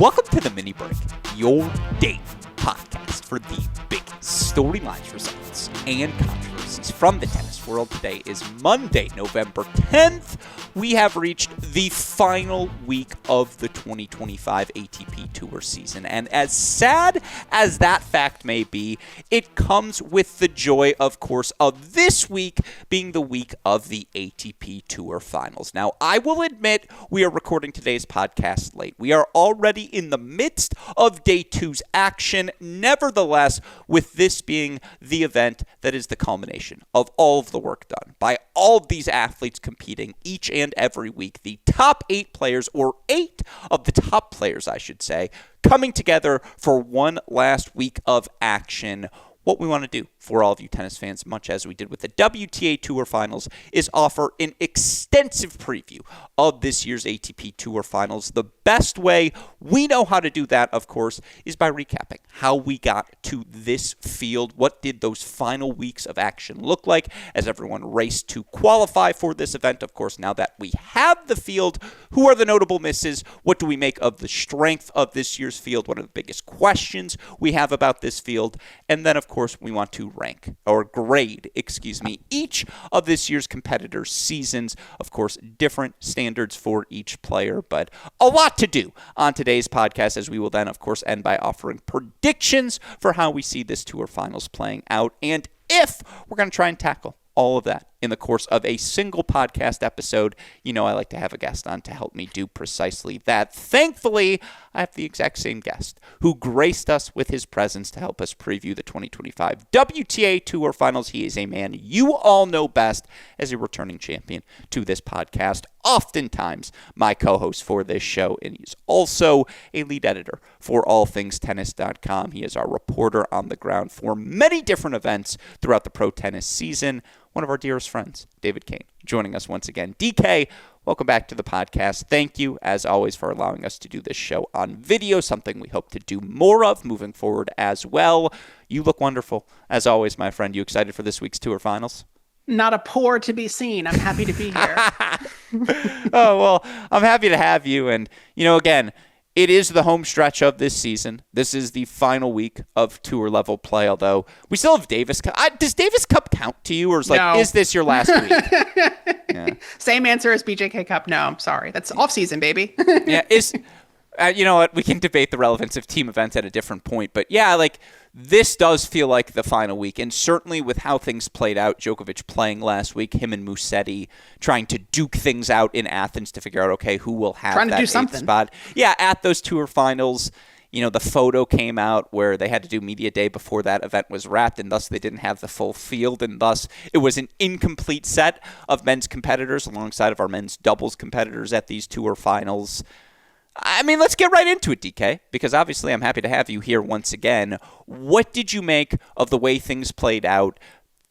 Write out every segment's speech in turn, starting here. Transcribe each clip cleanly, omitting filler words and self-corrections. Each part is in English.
Welcome to the Mini Break, your daily podcast for the big storylines, results, and controversies from the tennis world. Today is Monday, November 10th. We have reached the final week of the 2025 ATP Tour season, and as sad as that fact may be, it comes with the joy, of course, of this week being the week of the ATP Tour Finals. Now, I will admit we are recording today's podcast late. We are already in the midst of Day 2's action. Nevertheless, with this being the event that is the culmination of all of the work done by all of these athletes competing each and every week, the top 8 players, or 8 of the top players, I should say, coming together for one last week of action. What we want to do for all of you tennis fans, much as we did with the WTA Tour Finals, is offer an extensive preview of this year's ATP Tour Finals. The best way we know how to do that, of course, is by recapping how we got to this field. What did those final weeks of action look like as everyone raced to qualify for this event? Of course, now that we have the field, who are the notable misses? What do we make of the strength of this year's field? What are the biggest questions we have about this field? And then, of course, we want to grade each of this year's competitors' seasons. Of course, different standards for each player, but a lot to do on today's podcast, as we will then, of course, end by offering predictions for how we see this Tour Finals playing out, and if we're going to try and tackle all of that in the course of a single podcast episode. You know I like to have a guest on to help me do precisely that. Thankfully, I have the exact same guest who graced us with his presence to help us preview the 2025 WTA Tour Finals. He is a man you all know best as a returning champion to this podcast, oftentimes my co-host for this show, and he's also a lead editor for allthingstennis.com. He is our reporter on the ground for many different events throughout the pro tennis season. One of our dearest friends, David Kane, joining us once again. DK, welcome back to the podcast. Thank you, as always, for allowing us to do this show on video, something we hope to do more of moving forward as well. You look wonderful, as always, my friend. You excited for this week's Tour Finals? Not a pore to be seen. I'm happy to be here. Oh, well, I'm happy to have you. And, again, it is the home stretch of this season. This is the final week of tour-level play, although we still have Davis Cup. Does Davis Cup count to you, or is this your last week? Yeah. Same answer as BJK Cup. No, I'm sorry. That's off-season, baby. Yeah, you know what? We can debate the relevance of team events at a different point, but yeah, this does feel like the final week, and certainly with how things played out, Djokovic playing last week, him and Musetti trying to duke things out in Athens to figure out, okay, who will have that eighth spot. Yeah, at those Tour Finals, the photo came out where they had to do media day before that event was wrapped, and thus they didn't have the full field, and thus it was an incomplete set of men's competitors alongside of our men's doubles competitors at these Tour Finals. I mean, let's get right into it, DK, because obviously I'm happy to have you here once again. What did you make of the way things played out?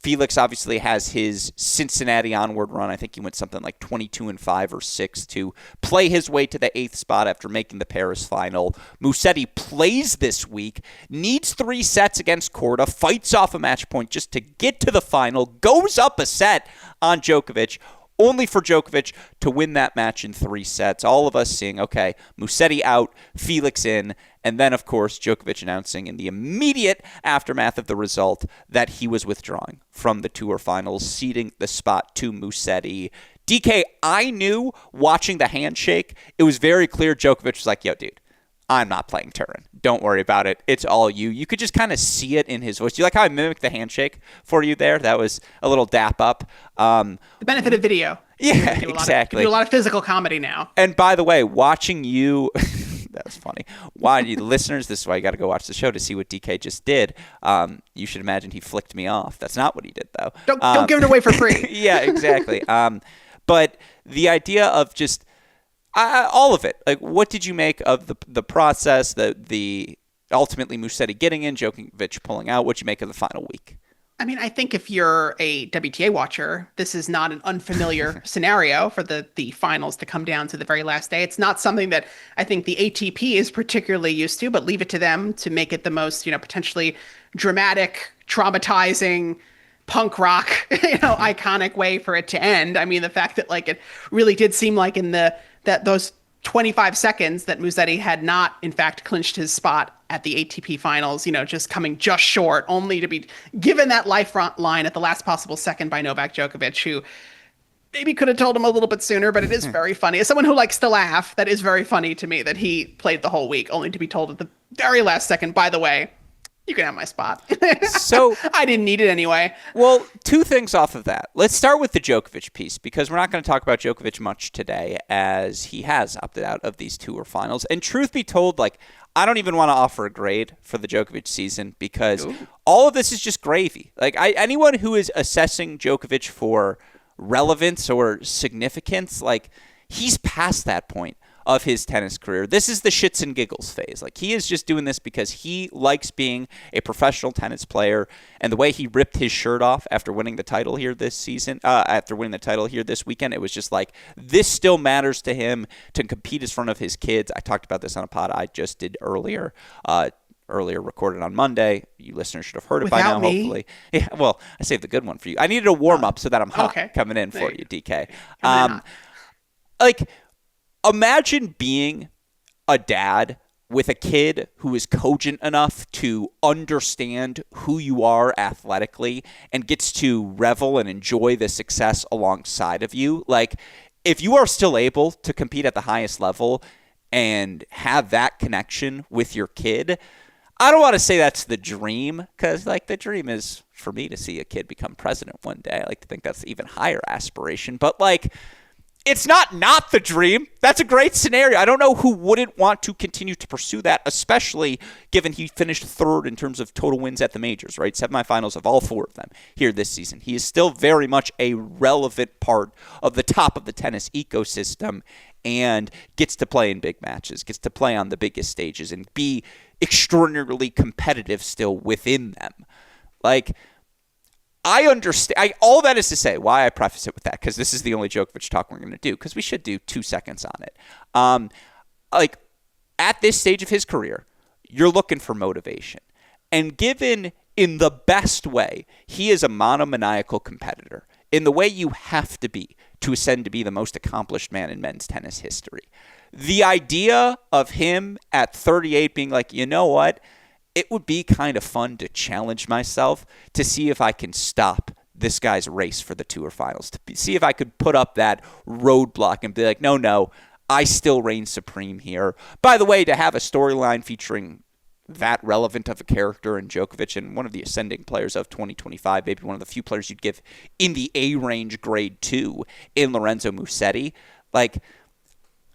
Felix obviously has his Cincinnati onward run. I think he went something like 22-5 or 6 to play his way to the 8th spot after making the Paris final. Musetti plays this week, needs 3 sets against Korda, fights off a match point just to get to the final, goes up a set on Djokovic, only for Djokovic to win that match in 3 sets. All of us seeing, okay, Musetti out, Felix in, and then, of course, Djokovic announcing in the immediate aftermath of the result that he was withdrawing from the Tour Finals, ceding the spot to Musetti. DK, I knew watching the handshake, it was very clear Djokovic was like, yo, dude, I'm not playing Turin. Don't worry about it. It's all you. You could just kind of see it in his voice. Do you like how I mimicked the handshake for you there? That was a little dap up. The benefit of video. Yeah, exactly. You do a lot of physical comedy now. And by the way, watching you, that was funny. Why, listeners, this is why you got to go watch the show to see what DK just did. You should imagine he flicked me off. That's not what he did, though. Don't give it away for free. Yeah, exactly. But the idea of just all of it, what did you make of the process, the ultimately Musetti getting in, Djokovic pulling out? What'd you make of the final week? I mean, I think if you're a WTA watcher, this is not an unfamiliar scenario for the finals to come down to the very last day. It's not something that I think the ATP is particularly used to, but leave it to them to make it the most, potentially dramatic, traumatizing, punk rock, iconic way for it to end. I mean, the fact that it really did seem like in those 25 seconds that Musetti had not, in fact, clinched his spot at the ATP finals, just coming just short, only to be given that lifeline at the last possible second by Novak Djokovic, who maybe could have told him a little bit sooner, but it is very funny. As someone who likes to laugh, that is very funny to me that he played the whole week, only to be told at the very last second, by the way, you can have my spot. So I didn't need it anyway. Well, two things off of that. Let's start with the Djokovic piece, because we're not going to talk about Djokovic much today, as he has opted out of these tour finals. And truth be told, I don't even want to offer a grade for the Djokovic season, because all of this is just gravy. Anyone who is assessing Djokovic for relevance or significance, he's past that point of his tennis career. This is the shits and giggles phase. He is just doing this because he likes being a professional tennis player, and the way he ripped his shirt off after winning the title here this season, this weekend, it was just this still matters to him to compete in front of his kids. I talked about this on a pod I just did earlier recorded on Monday. You listeners should have heard it by now, hopefully. Yeah, well, I saved the good one for you. I needed a warm-up so that I'm hot coming in for you, DK. Imagine being a dad with a kid who is cogent enough to understand who you are athletically and gets to revel and enjoy the success alongside of you. If you are still able to compete at the highest level and have that connection with your kid, I don't want to say that's the dream, because the dream is for me to see a kid become president one day. I like to think that's even higher aspiration, but it's not the dream. That's a great scenario. I don't know who wouldn't want to continue to pursue that, especially given he finished third in terms of total wins at the majors, right? Semifinals of all four of them here this season. He is still very much a relevant part of the top of the tennis ecosystem and gets to play in big matches, gets to play on the biggest stages and be extraordinarily competitive still within them. I understand. All that is to say, why I preface it with that, because this is the only Djokovic talk we're going to do, because we should do 2 seconds on it. At this stage of his career, you're looking for motivation. And given in the best way, he is a monomaniacal competitor, in the way you have to be to ascend to be the most accomplished man in men's tennis history. The idea of him at 38 being you know what? It would be kind of fun to challenge myself to see if I can stop this guy's race for the tour finals, to see if I could put up that roadblock and be no, I still reign supreme here. By the way, to have a storyline featuring that relevant of a character in Djokovic and one of the ascending players of 2025, maybe one of the few players you'd give in the A-range grade 2 in Lorenzo Musetti,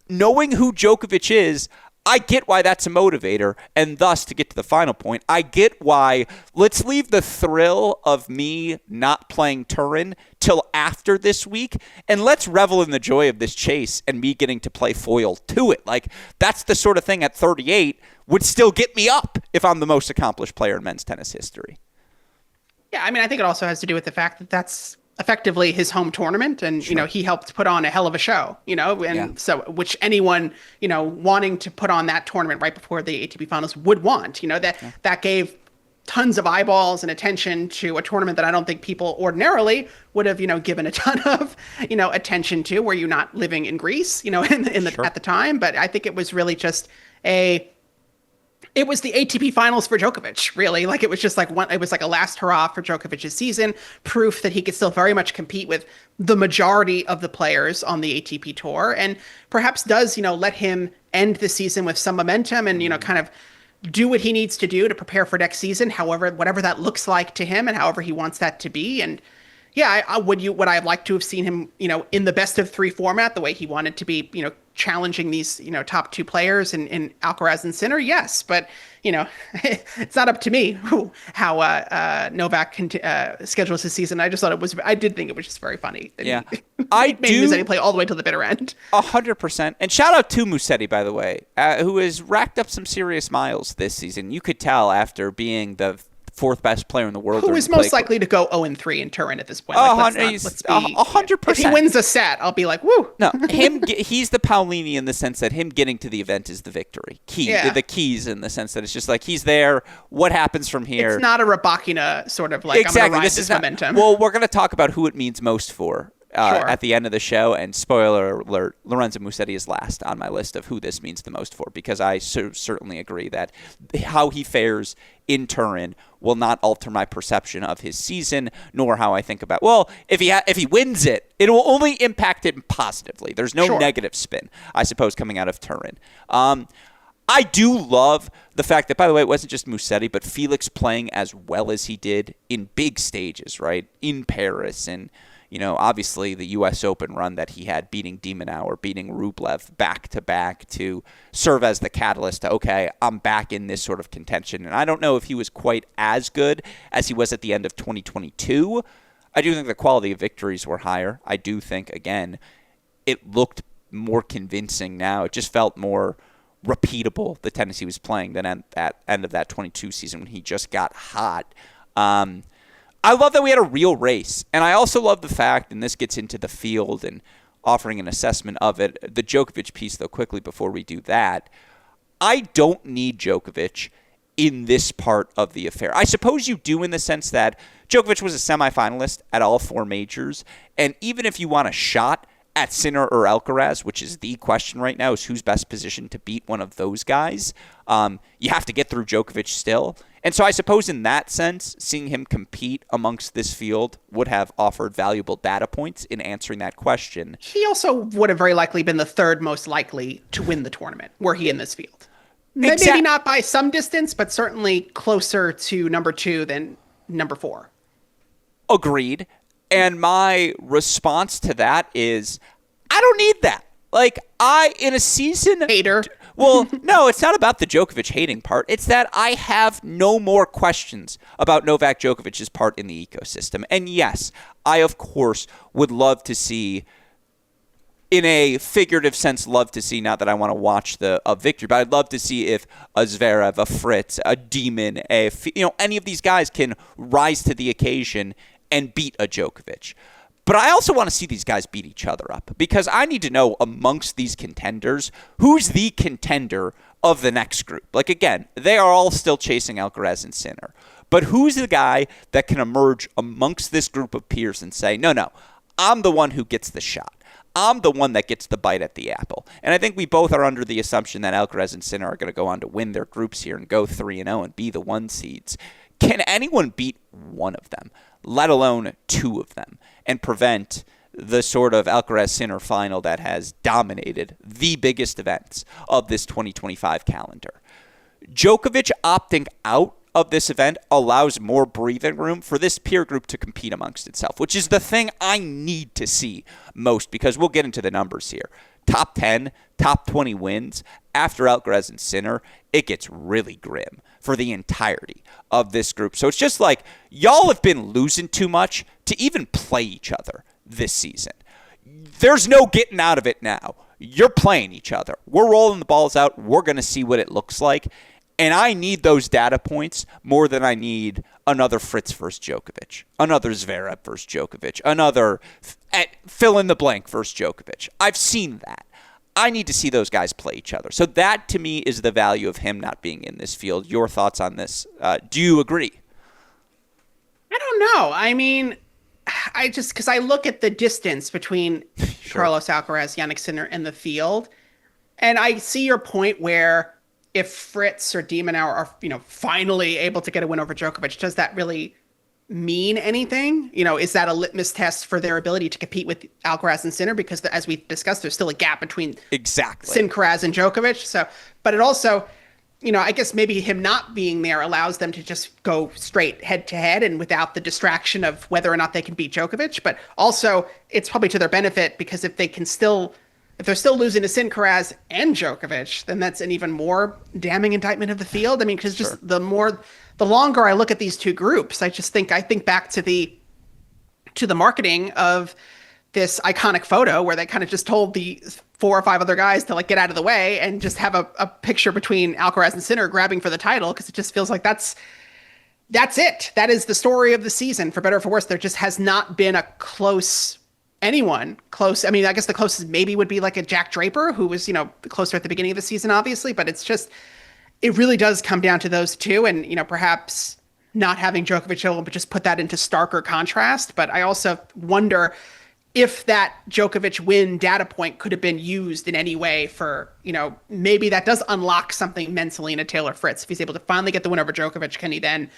knowing who Djokovic is, I get why that's a motivator, and thus, to get to the final point, I get why let's leave the thrill of me not playing Turin till after this week, and let's revel in the joy of this chase and me getting to play foil to it. That's the sort of thing at 38 would still get me up if I'm the most accomplished player in men's tennis history. Yeah, I think it also has to do with the fact that that's effectively his home tournament, and he helped put on a hell of a show, so which anyone wanting to put on that tournament right before the ATP finals would want, that gave tons of eyeballs and attention to a tournament that I don't think people ordinarily would have given a ton of attention to, were you not living in Greece at the time. But I think it was really just it was the ATP finals for Djokovic, really. It was just it was a last hurrah for Djokovic's season, proof that he could still very much compete with the majority of the players on the ATP tour, and perhaps does, let him end the season with some momentum and, kind of do what he needs to do to prepare for next season, whatever that looks like to him and however he wants that to be. And yeah, would I have liked to have seen him, in the best of 3 format, the way he wanted to be, challenging these, top 2 players in Alcaraz and Sinner? Yes, but it's not up to me how Novak schedules his season. I did think it was just very funny. Yeah, I made Musetti play all the way to the bitter end. 100%. And shout out to Musetti, by the way, who has racked up some serious miles this season. You could tell after being the 4th best player in the world. Who is most likely to go 0-3 in Turin at this point? 100%. If he wins a set, I'll be woo. No, he's the Paolini in the sense that him getting to the event is the victory. The keys in the sense that it's just he's there. What happens from here? It's not a Rybakina sort of exactly. I'm going to ride this momentum. Well, we're going to talk about who it means most for Sure. at the end of the show. And spoiler alert, Lorenzo Musetti is last on my list of who this means the most for, because I certainly agree that how he fares in Turin will not alter my perception of his season, nor how I think about, well, if he wins it, it will only impact him positively. There's no negative spin, I suppose, coming out of Turin. I do love the fact that, by the way, it wasn't just Musetti, but Felix playing as well as he did in big stages, right? In Paris and, obviously the U.S. Open run that he had, beating Minaur, beating Rublev back-to-back to serve as the catalyst to, okay, I'm back in this sort of contention. And I don't know if he was quite as good as he was at the end of 2022. I do think the quality of victories were higher. I do think, again, it looked more convincing now. It just felt more repeatable, the tennis he was playing, than at that end of that 22 season when he just got hot. I love that we had a real race. And I also love the fact, and this gets into the field and offering an assessment of it, the Djokovic piece, though, quickly before we do that, I don't need Djokovic in this part of the affair. I suppose you do, in the sense that Djokovic was a semifinalist at all 4 majors, and even if you want a shot at Sinner or Alcaraz, which is the question right now, is who's best positioned to beat one of those guys, you have to get through Djokovic still. And so I suppose in that sense, seeing him compete amongst this field would have offered valuable data points in answering that question. He also would have very likely been the third most likely to win the tournament, were he in this field. Maybe not by some distance, but certainly closer to number 2 than number 4. Agreed. And my response to that is, I don't need that. Like, in a season... Hater. Well, no, it's not about the Djokovic hating part. It's that I have no more questions about Novak Djokovic's part in the ecosystem. And yes, I, of course, would love to see, in a figurative sense, not that I want to watch a victory, but I'd love to see if a Zverev, a Fritz, a Demon, any of these guys can rise to the occasion and beat a Djokovic. But I also want to see these guys beat each other up, because I need to know amongst these contenders who's the contender of the next group. Like, again, they are all still chasing Alcaraz and Sinner. But who's the guy that can emerge amongst this group of peers and say, no, I'm the one who gets the shot. I'm the one that gets the bite at the apple. And I think we both are under the assumption that Alcaraz and Sinner are going to go on to win their groups here and go 3-0 and be the 1 seeds. Can anyone beat one of them, let alone 2 of them, and prevent the sort of Alcaraz-Sinner final that has dominated the biggest events of this 2025 calendar? Djokovic opting out of this event allows more breathing room for this peer group to compete amongst itself, which is the thing I need to see most, because we'll get into the numbers here. Top 10, top 20 wins after Alcaraz and Sinner, it gets really grim for the entirety of this group. So it's just like, y'all have been losing too much to even play each other this season. There's no getting out of it now. You're playing each other. We're rolling the balls out. We're going to see what it looks like. And I need those data points more than I need another Fritz versus Djokovic, another Zverev versus Djokovic, another fill in the blank versus Djokovic. I've seen that. I need to see those guys play each other. So that, to me, is the value of him not being in this field. Your thoughts on this? Do you agree? I don't know. I mean, because I look at the distance between Carlos Alcaraz, Jannik Sinner, and the field, and I see your point where if Fritz or Minaur are, finally able to get a win over Djokovic, does that really mean anything? Is that a litmus test for their ability to compete with Alcaraz and Sinner? Because as we discussed, there's still a gap between Sinner and Djokovic. So, but it also, I guess maybe him not being there allows them to just go straight head to head and without the distraction of whether or not they can beat Djokovic. But also, it's probably to their benefit, because if they're still losing to Alcaraz and Djokovic, then that's an even more damning indictment of the field. I mean, because just the longer I look at these 2 groups, I think back to the marketing of this iconic photo where they kind of just told the 4 or 5 other guys to get out of the way and just have a picture between Alcaraz and Sinner grabbing for the title, because it just feels like that's it. That is the story of the season, for better or for worse. There just has not been a anyone close. I mean, I guess the closest maybe would be like a Jack Draper, who was, closer at the beginning of the season, obviously, but it really does come down to those 2. And, perhaps not having Djokovic will just put that into starker contrast. But I also wonder, if that Djokovic win data point could have been used in any way for, maybe that does unlock something mentally in a Taylor Fritz. If he's able to finally get the win over Djokovic, can he then,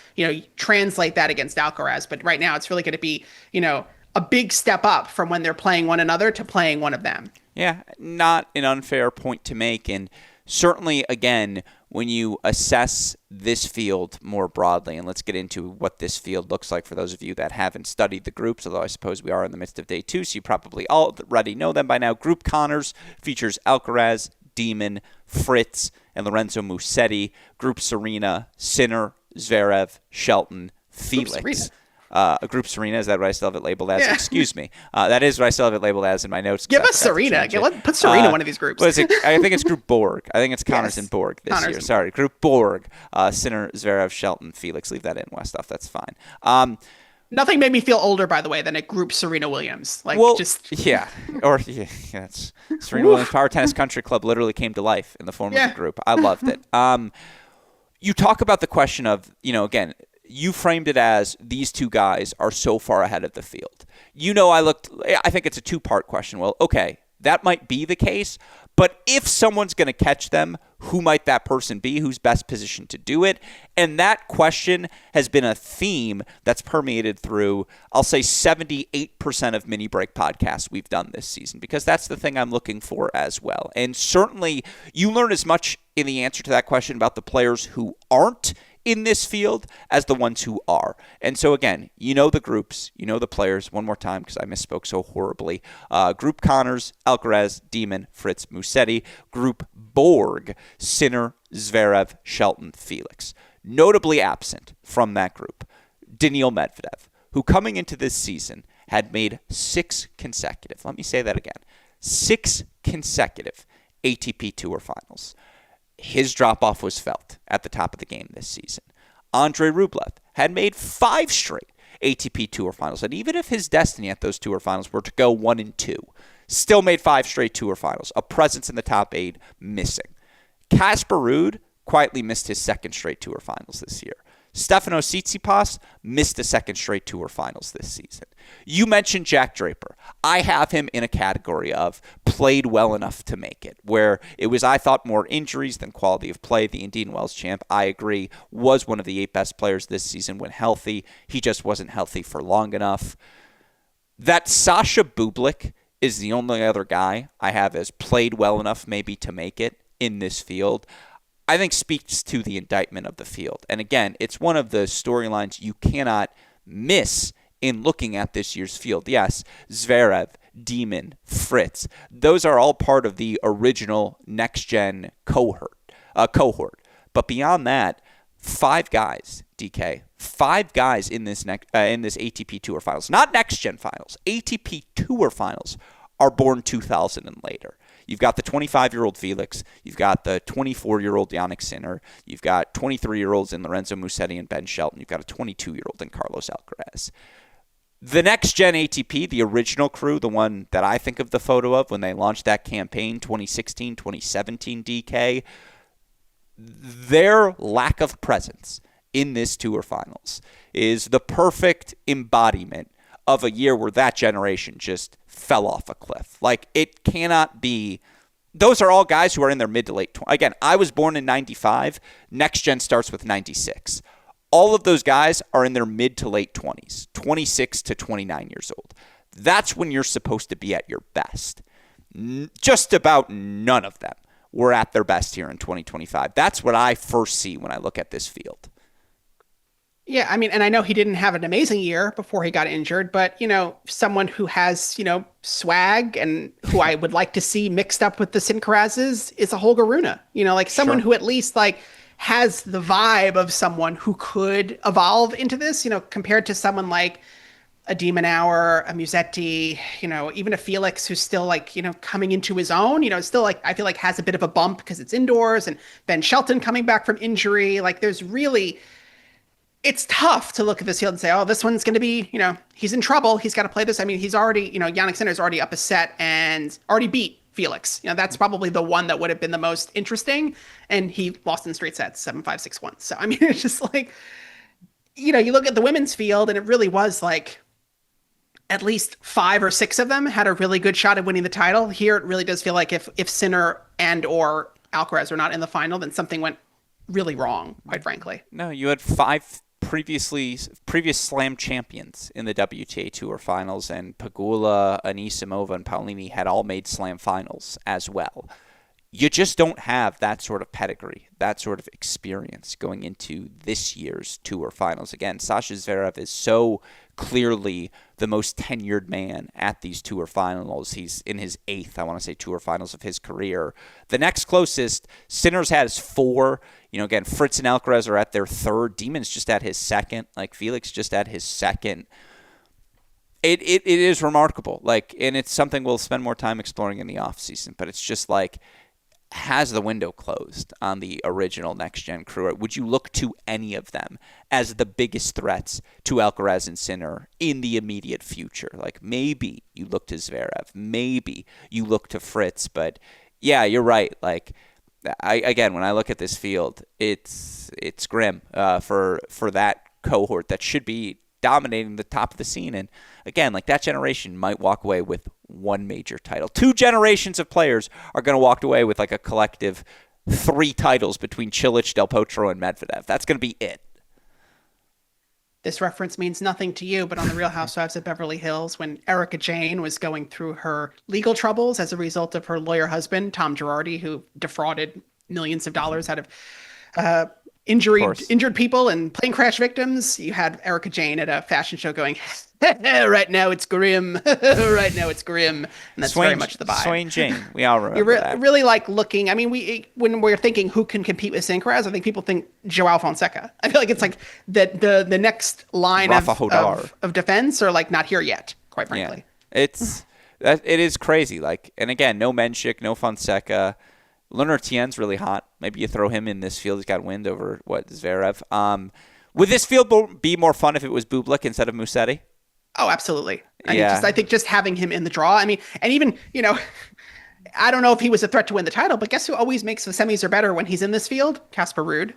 translate that against Alcaraz? But right now it's really going to be, a big step up from when they're playing one another to playing one of them. Yeah, not an unfair point to make. And certainly, again, when you assess this field more broadly, and let's get into what this field looks like for those of you that haven't studied the groups, although I suppose we are in the midst of day 2, so you probably already know them by now. Group Connors features Alcaraz, Demon, Fritz, and Lorenzo Musetti. Group Serena, Sinner, Zverev, Shelton, Felix. Group Serena, is that what I still have it labeled as? Yeah. Excuse me. That is what I still have it labeled as in my notes. Give us Serena. Put Serena in one of these groups. I think it's Group Borg. I think it's Connors and Borg this year. Sorry. Group Borg. Sinner, Zverev, Shelton, Felix. Leave that in, Westhoff. That's fine. Nothing made me feel older, by the way, than a Group Serena Williams. Yeah. It's Serena Williams Power Tennis Country Club literally came to life in the form of a group. I loved it. You talk about the question of, again, you framed it as these two guys are so far ahead of the field. I think it's a two-part question. Well, okay, that might be the case, but if someone's going to catch them, who might that person be? Who's best positioned to do it? And that question has been a theme that's permeated through, I'll say, 78% of mini break podcasts we've done this season, because that's the thing I'm looking for as well. And certainly you learn as much in the answer to that question about the players who aren't in this field as the ones who are. And so again, the groups, the players, one more time because I misspoke so horribly. Group Connors, Alcaraz, Demon, Fritz, Musetti. Group Borg, Sinner, Zverev, Shelton, Felix. Notably absent from that group, Daniil Medvedev, who coming into this season had made 6 consecutive, let me say that again, 6 consecutive ATP Tour Finals. His drop-off was felt at the top of the game this season. Andrei Rublev had made 5 straight ATP Tour Finals, and even if his destiny at those Tour Finals were to go 1-2, still made 5 straight Tour Finals, a presence in the top 8 missing. Casper Ruud quietly missed his 2nd straight Tour Finals this year. Stefanos Tsitsipas missed the 2nd straight Tour Finals this season. You mentioned Jack Draper. I have him in a category of played well enough to make it, where it was, I thought, more injuries than quality of play. The Indian Wells champ, I agree, was one of the 8 best players this season when healthy. He just wasn't healthy for long enough. That Sasha Bublik is the only other guy I have as played well enough maybe to make it in this field. I think speaks to the indictment of the field. And again, it's one of the storylines you cannot miss in looking at this year's field. Yes, Zverev, Demon, Fritz, those are all part of the original next-gen cohort. But beyond that, 5 guys, DK, 5 guys in this ATP Tour Finals, not next-gen finals, ATP Tour Finals, are born 2000 and later. You've got the 25-year-old Felix. You've got the 24-year-old Jannik Sinner. You've got 23-year-olds in Lorenzo Musetti and Ben Shelton. You've got a 22-year-old in Carlos Alcaraz. The next-gen ATP, the original crew, the one that I think of the photo of when they launched that campaign, 2016, 2017 DK, their lack of presence in this Tour Finals is the perfect embodiment of a year where that generation just fell off a cliff. Like, it cannot be. Those are all guys who are in their mid to late 20s. Again, I was born in 95. Next gen starts with 96. All of those guys are in their mid to late 20s, 26 to 29 years old. That's when you're supposed to be at your best. Just about none of them were at their best here in 2025. That's what I first see when I look at this field. Yeah, I mean, and I know he didn't have an amazing year before he got injured, but, someone who has, swag and who I would like to see mixed up with the Sincarazes is a Holger Rune. Someone who at least, has the vibe of someone who could evolve into this, compared to someone like a Minaur, a Musetti, even a Felix who's still coming into his own, still I feel like has a bit of a bump because it's indoors, and Ben Shelton coming back from injury. There's really... It's tough to look at this field and say, oh, this one's going to be, he's in trouble. He's got to play this. I mean, he's already, Jannik Sinner's already up a set and already beat Felix. That's probably the one that would have been the most interesting. And he lost in straight sets, 7-5, 6-1. So, I mean, it's just you look at the women's field and it really was at least 5 or 6 of them had a really good shot at winning the title. Here, it really does feel like if Sinner and or Alcaraz are not in the final, then something went really wrong, quite frankly. No, you had 5 previous Slam champions in the WTA Tour Finals, and Pegula, Anisimova, and Paolini had all made Slam finals as well. You just don't have that sort of pedigree, that sort of experience going into this year's Tour Finals. Again, Sasha Zverev is so clearly the most tenured man at these Tour Finals. He's in his 8th, I want to say, Tour Finals of his career. The next closest, Sinner's has 4. Again, Fritz and Alcaraz are at their 3rd. Demon's just at his 2nd. Like, Felix just at his 2nd. It is remarkable. And it's something we'll spend more time exploring in the offseason. But it's just has the window closed on the original next-gen crew? Would you look to any of them as the biggest threats to Alcaraz and Sinner in the immediate future? Maybe you look to Zverev. Maybe you look to Fritz. But, yeah, you're right. Again, when I look at this field, it's grim for that cohort that should be dominating the top of the scene. And again, that generation might walk away with 1 major title. 2 generations of players are going to walk away with a collective 3 titles between Cilic, Del Potro, and Medvedev. That's going to be it. This reference means nothing to you, but on the Real Housewives of Beverly Hills, when Erica Jane was going through her legal troubles as a result of her lawyer husband, Tom Girardi, who defrauded millions of dollars out of injured people and plane crash victims, you had Erica Jane at a fashion show going, right now it's grim. Right now it's grim. And that's very much the vibe. Swain Jane. We all remember that. Really looking. I mean, when we're thinking who can compete with Alcaraz, I think people think Joao Fonseca. I feel like it's the next line of defense are not here yet, quite frankly. Yeah. It is crazy. And again, no Menchik, no Fonseca. Leonard Tien's really hot. Maybe you throw him in this field. He's got wind over Zverev. Would this field be more fun if it was Bublik instead of Musetti? Oh, absolutely. I think just having him in the draw. I mean, and even, I don't know if he was a threat to win the title, but guess who always makes the semis or better when he's in this field? Casper Ruud.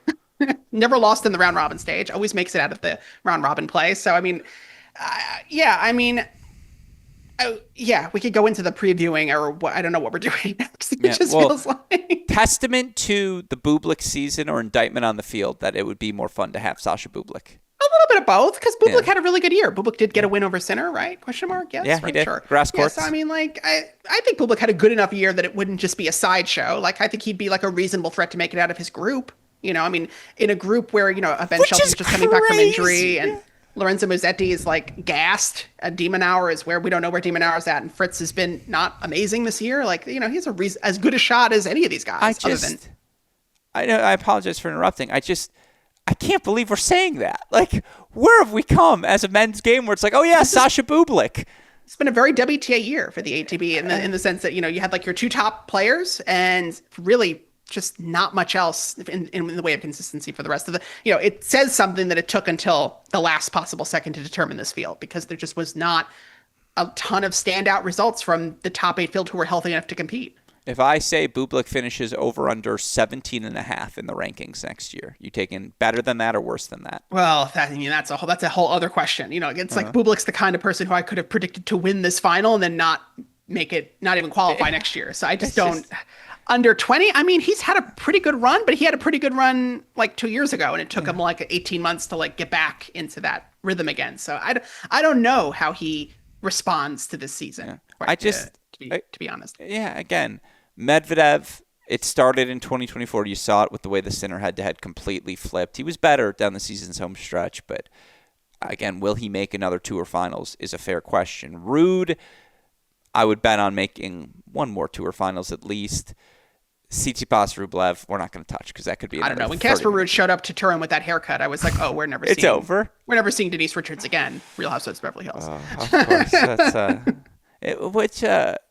Never lost in the round robin stage. Always makes it out of the round robin play. So, I mean, we could go into the previewing or what. I don't know what we're doing next. It just feels like testament to the Bublik season or indictment on the field that it would be more fun to have Sasha Bublik. A little bit of both, because Bublik had a really good year. Bublik did get a win over Sinner, right? Question mark? Yes. Yeah, right, he did. Sure. Grass courts. Yeah, so, I mean, I think Bublik had a good enough year that it wouldn't just be a sideshow. I think he'd be a reasonable threat to make it out of his group. I mean, in a group where, a Ben Shelton's just coming back from injury and Lorenzo Musetti is gassed. Minaur is where we don't know where Minaur is at, and Fritz has been not amazing this year. He has as good a shot as any of these guys. I apologize for interrupting. I can't believe we're saying that. Where have we come as a men's game where it's Sasha Bublik? It's been a very WTA year for the ATP in the sense that, you had your 2 top players and really just not much else in the way of consistency for the rest of the, it says something that it took until the last possible second to determine this field, because there just was not a ton of standout results from the top 8 field who were healthy enough to compete. If I say Bublik finishes over under 17.5 in the rankings next year, you taking better than that or worse than that? Well, that's a whole other question. It's Bublik's the kind of person who I could have predicted to win this final and then not even qualify next year. So I just don't. Under 20, I mean, he's had a pretty good run, but he had a pretty good run 2 years ago, and it took him 18 months to get back into that rhythm again. So I don't know how he responds to this season. Yeah. To be honest. Yeah, again, Medvedev, it started in 2024. You saw it with the way the Sinner head-to-head completely flipped. He was better down the season's home stretch, but again, will he make another Tour Finals is a fair question. Ruud, I would bet on making 1 more Tour Finals at least. Tsitsipas, Rublev, we're not going to touch because that could be. I don't know. When Casper Ruud showed up to Turin with that haircut, I was like, "Oh, we're never." It's over. We're never seeing Denise Richards again. Real Housewives of Beverly Hills. Of course, that's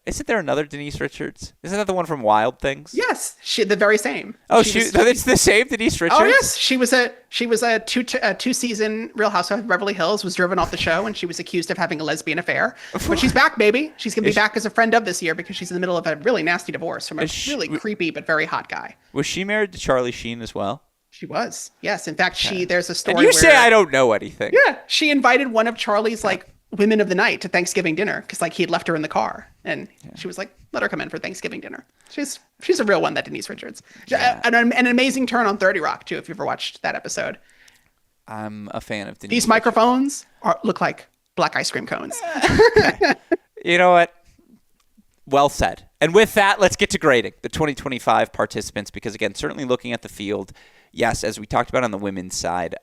isn't there another Denise Richards? Isn't that the one from Wild Things? Yes, the very same. Oh, it's the same Denise Richards. Oh yes, she was a 2-season Real Housewife of Beverly Hills. Was driven off the show, and she was accused of having a lesbian affair. But she's back, baby. She's gonna be back as a friend of this year because she's in the middle of a really nasty divorce from a really creepy but very hot guy. Was she married to Charlie Sheen as well? She was. Yes. In fact, there's a story. And you say I don't know anything. Yeah, she invited one of Charlie's women of the night to Thanksgiving dinner because like he had left her in the car and she was like, let her come in for Thanksgiving dinner. She's a real one, that Denise Richards. Yeah. An amazing turn on 30 Rock too, if you've ever watched that episode. I'm a fan of Denise. These microphones look like black ice cream cones. You know what? Well said. And with that, let's get to grading the 2025 participants because, again, certainly looking at the field, yes, as we talked about on the women's side,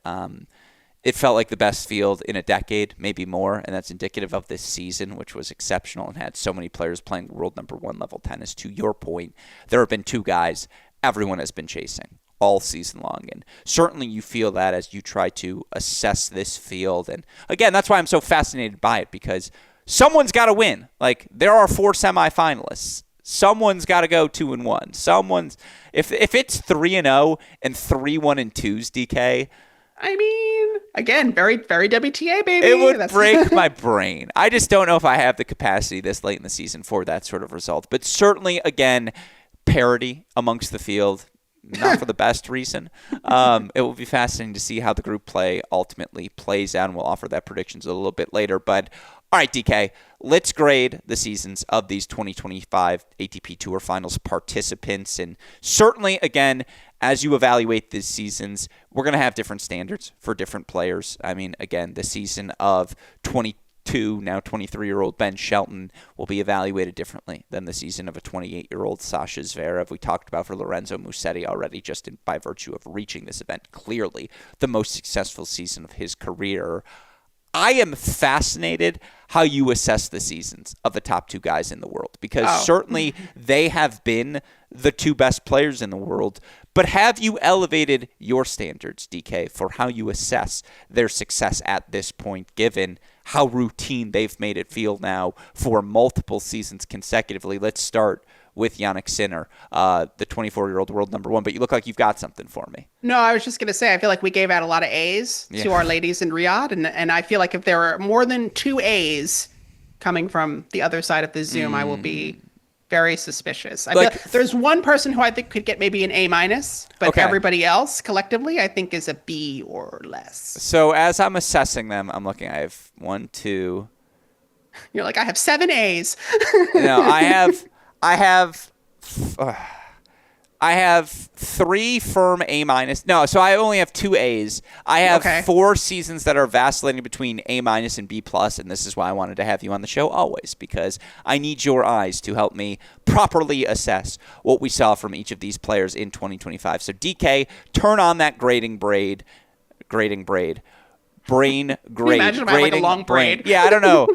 it felt like the best field in a decade, maybe more, and that's indicative of this season, which was exceptional and had so many players playing world number one level tennis. To your point, there have been two guys everyone has been chasing all season long, and certainly you feel that as you try to assess this field. And again, that's why I'm so fascinated by it, because someone's got to win. Like, there are 4 semifinalists. Someone's got to go 2-1. Someone's if it's 3-0 and 3-1-2s, DK. I mean, again, very, very WTA, baby. It would break my brain. I just don't know if I have the capacity this late in the season for that sort of result. But certainly, again, parity amongst the field, not for the best reason. It will be fascinating to see how the group play ultimately plays out, and we'll offer that predictions a little bit later. But all right, DK, let's grade the seasons of these 2025 ATP Tour Finals participants. And certainly, again, as you evaluate these seasons, we're going to have different standards for different players. I mean, again, the season of 22, now 23-year-old Ben Shelton will be evaluated differently than the season of a 28-year-old Sasha Zverev. We talked about for Lorenzo Musetti already, just by virtue of reaching this event, clearly the most successful season of his career. I am fascinated how you assess the seasons of the top 2 guys in the world, because certainly they have been the 2 best players in the world. But have you elevated your standards, DK, for how you assess their success at this point, given how routine they've made it feel now for multiple seasons consecutively? Let's start with Jannik Sinner, the 24-year-old world number 1. But you look like you've got something for me. No, I was just going to say, I feel like we gave out a lot of A's to our ladies in Riyadh. And I feel like if there are more than 2 A's coming from the other side of the Zoom, I will be very suspicious. I feel like there's one person who I think could get maybe an A-, but everybody else collectively I think is a B or less. So as I'm assessing them, I'm looking, I have 1, 2. You're like, I have 7 A's. No, I have 3 firm A-. No, so I only have 2 A's. I have 4 seasons that are vacillating between A- and B+, and this is why I wanted to have you on the show always, because I need your eyes to help me properly assess what we saw from each of these players in 2025. So DK, turn on that grading braid. Brain grade. Imagine if I had like a long braid. Yeah, I don't know.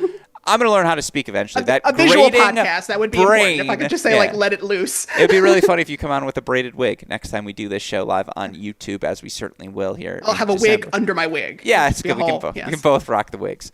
I'm going to learn how to speak eventually. A visual podcast, that would be important if I could just say, like, let it loose. It would be really funny if you come on with a braided wig next time we do this show live on YouTube, as we certainly will here. I'll have a wig under my wig. Yeah, it's good. We can both rock the wigs.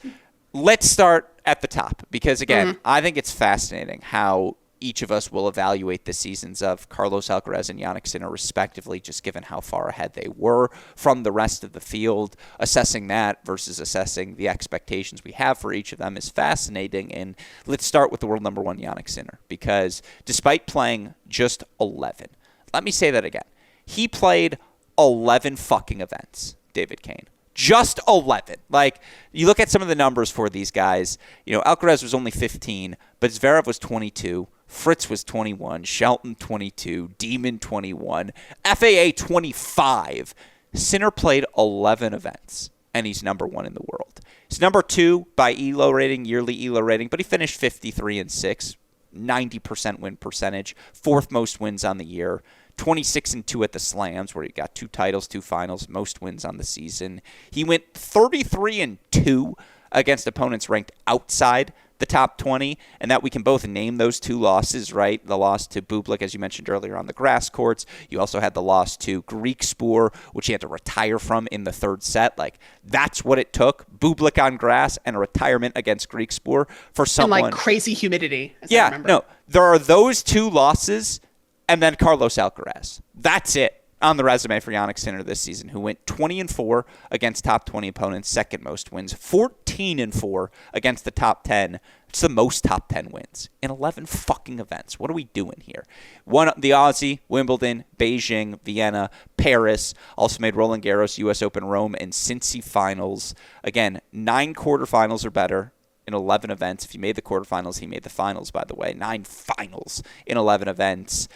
Let's start at the top, because, again, I think it's fascinating how each of us will evaluate the seasons of Carlos Alcaraz and Jannik Sinner respectively, just given how far ahead they were from the rest of the field. Assessing that versus assessing the expectations we have for each of them is fascinating. And let's start with the world number 1, Jannik Sinner, because despite playing just 11, let me say that again, he played 11 fucking events, David Kane. Just 11. Like, you look at some of the numbers for these guys. You know, Alcaraz was only 15, but Zverev was 22. Fritz was 21, Shelton 22, Demon 21, FAA 25. Sinner played 11 events, and he's number 1 in the world. He's number 2 by ELO rating, yearly ELO rating, but he finished 53-6, 90% win percentage, 4th most wins on the year, 26-2 at the Slams, where he got 2 titles, 2 finals, most wins on the season. He went 33-2 against opponents ranked outside the top 20, and that we can both name those 2 losses, right? The loss to Bublik, as you mentioned earlier, on the grass courts. You also had the loss to Griekspoor, which he had to retire from in the 3rd set. Like, that's what it took. Bublik on grass and a retirement against Griekspoor for someone. And, like, crazy humidity, as I remember. No. There are those 2 losses, and then Carlos Alcaraz. That's it on the resume for Jannik Sinner this season, who went 20-4 against top 20 opponents, 2nd most wins, 14-4 against the top 10. It's the most top 10 wins in 11 fucking events. What are we doing here? Won the Aussie, Wimbledon, Beijing, Vienna, Paris. Also made Roland Garros, U.S. Open, Rome, and Cincy finals. Again, 9 quarterfinals or better in 11 events. If he made the quarterfinals, he made the finals, by the way. 9 finals in 11 events.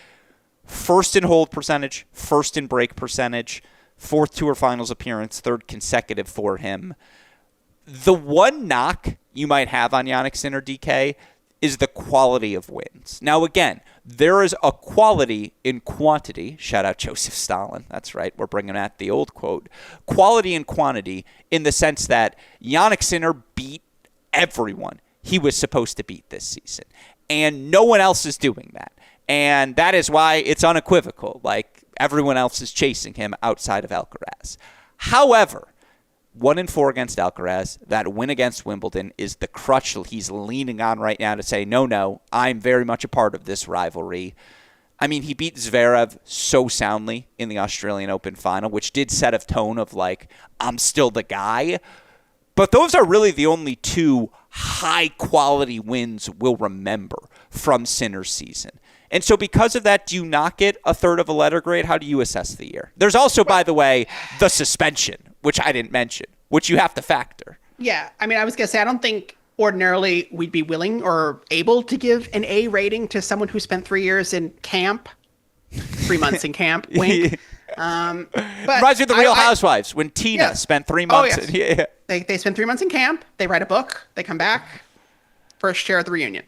First in hold percentage, first in break percentage, 4th Tour Finals appearance, 3rd consecutive for him. The one knock you might have on Jannik Sinner, DK, is the quality of wins. Now, again, there is a quality in quantity. Shout out Joseph Stalin. That's right. We're bringing out the old quote. Quality and quantity in the sense that Jannik Sinner beat everyone he was supposed to beat this season. And no one else is doing that. And that is why it's unequivocal. Like, everyone else is chasing him outside of Alcaraz. However, 1-4 against Alcaraz, that win against Wimbledon is the crutch he's leaning on right now to say, no, I'm very much a part of this rivalry. I mean, he beat Zverev so soundly in the Australian Open final, which did set a tone of like, I'm still the guy. But those are really the only 2 high-quality wins we'll remember from Sinner's season. And so because of that, do you not get a third of a letter grade? How do you assess the year? There's also, by the way, the suspension, which I didn't mention, which you have to factor. Yeah, I mean, I was going to say, I don't think ordinarily we'd be willing or able to give an A rating to someone who spent 3 years in camp, 3 months in camp, wink. But reminds me of the Real Housewives when Tina spent 3 months. Oh, yes. They spend 3 months in camp. They write a book. They come back. First chair at the reunion.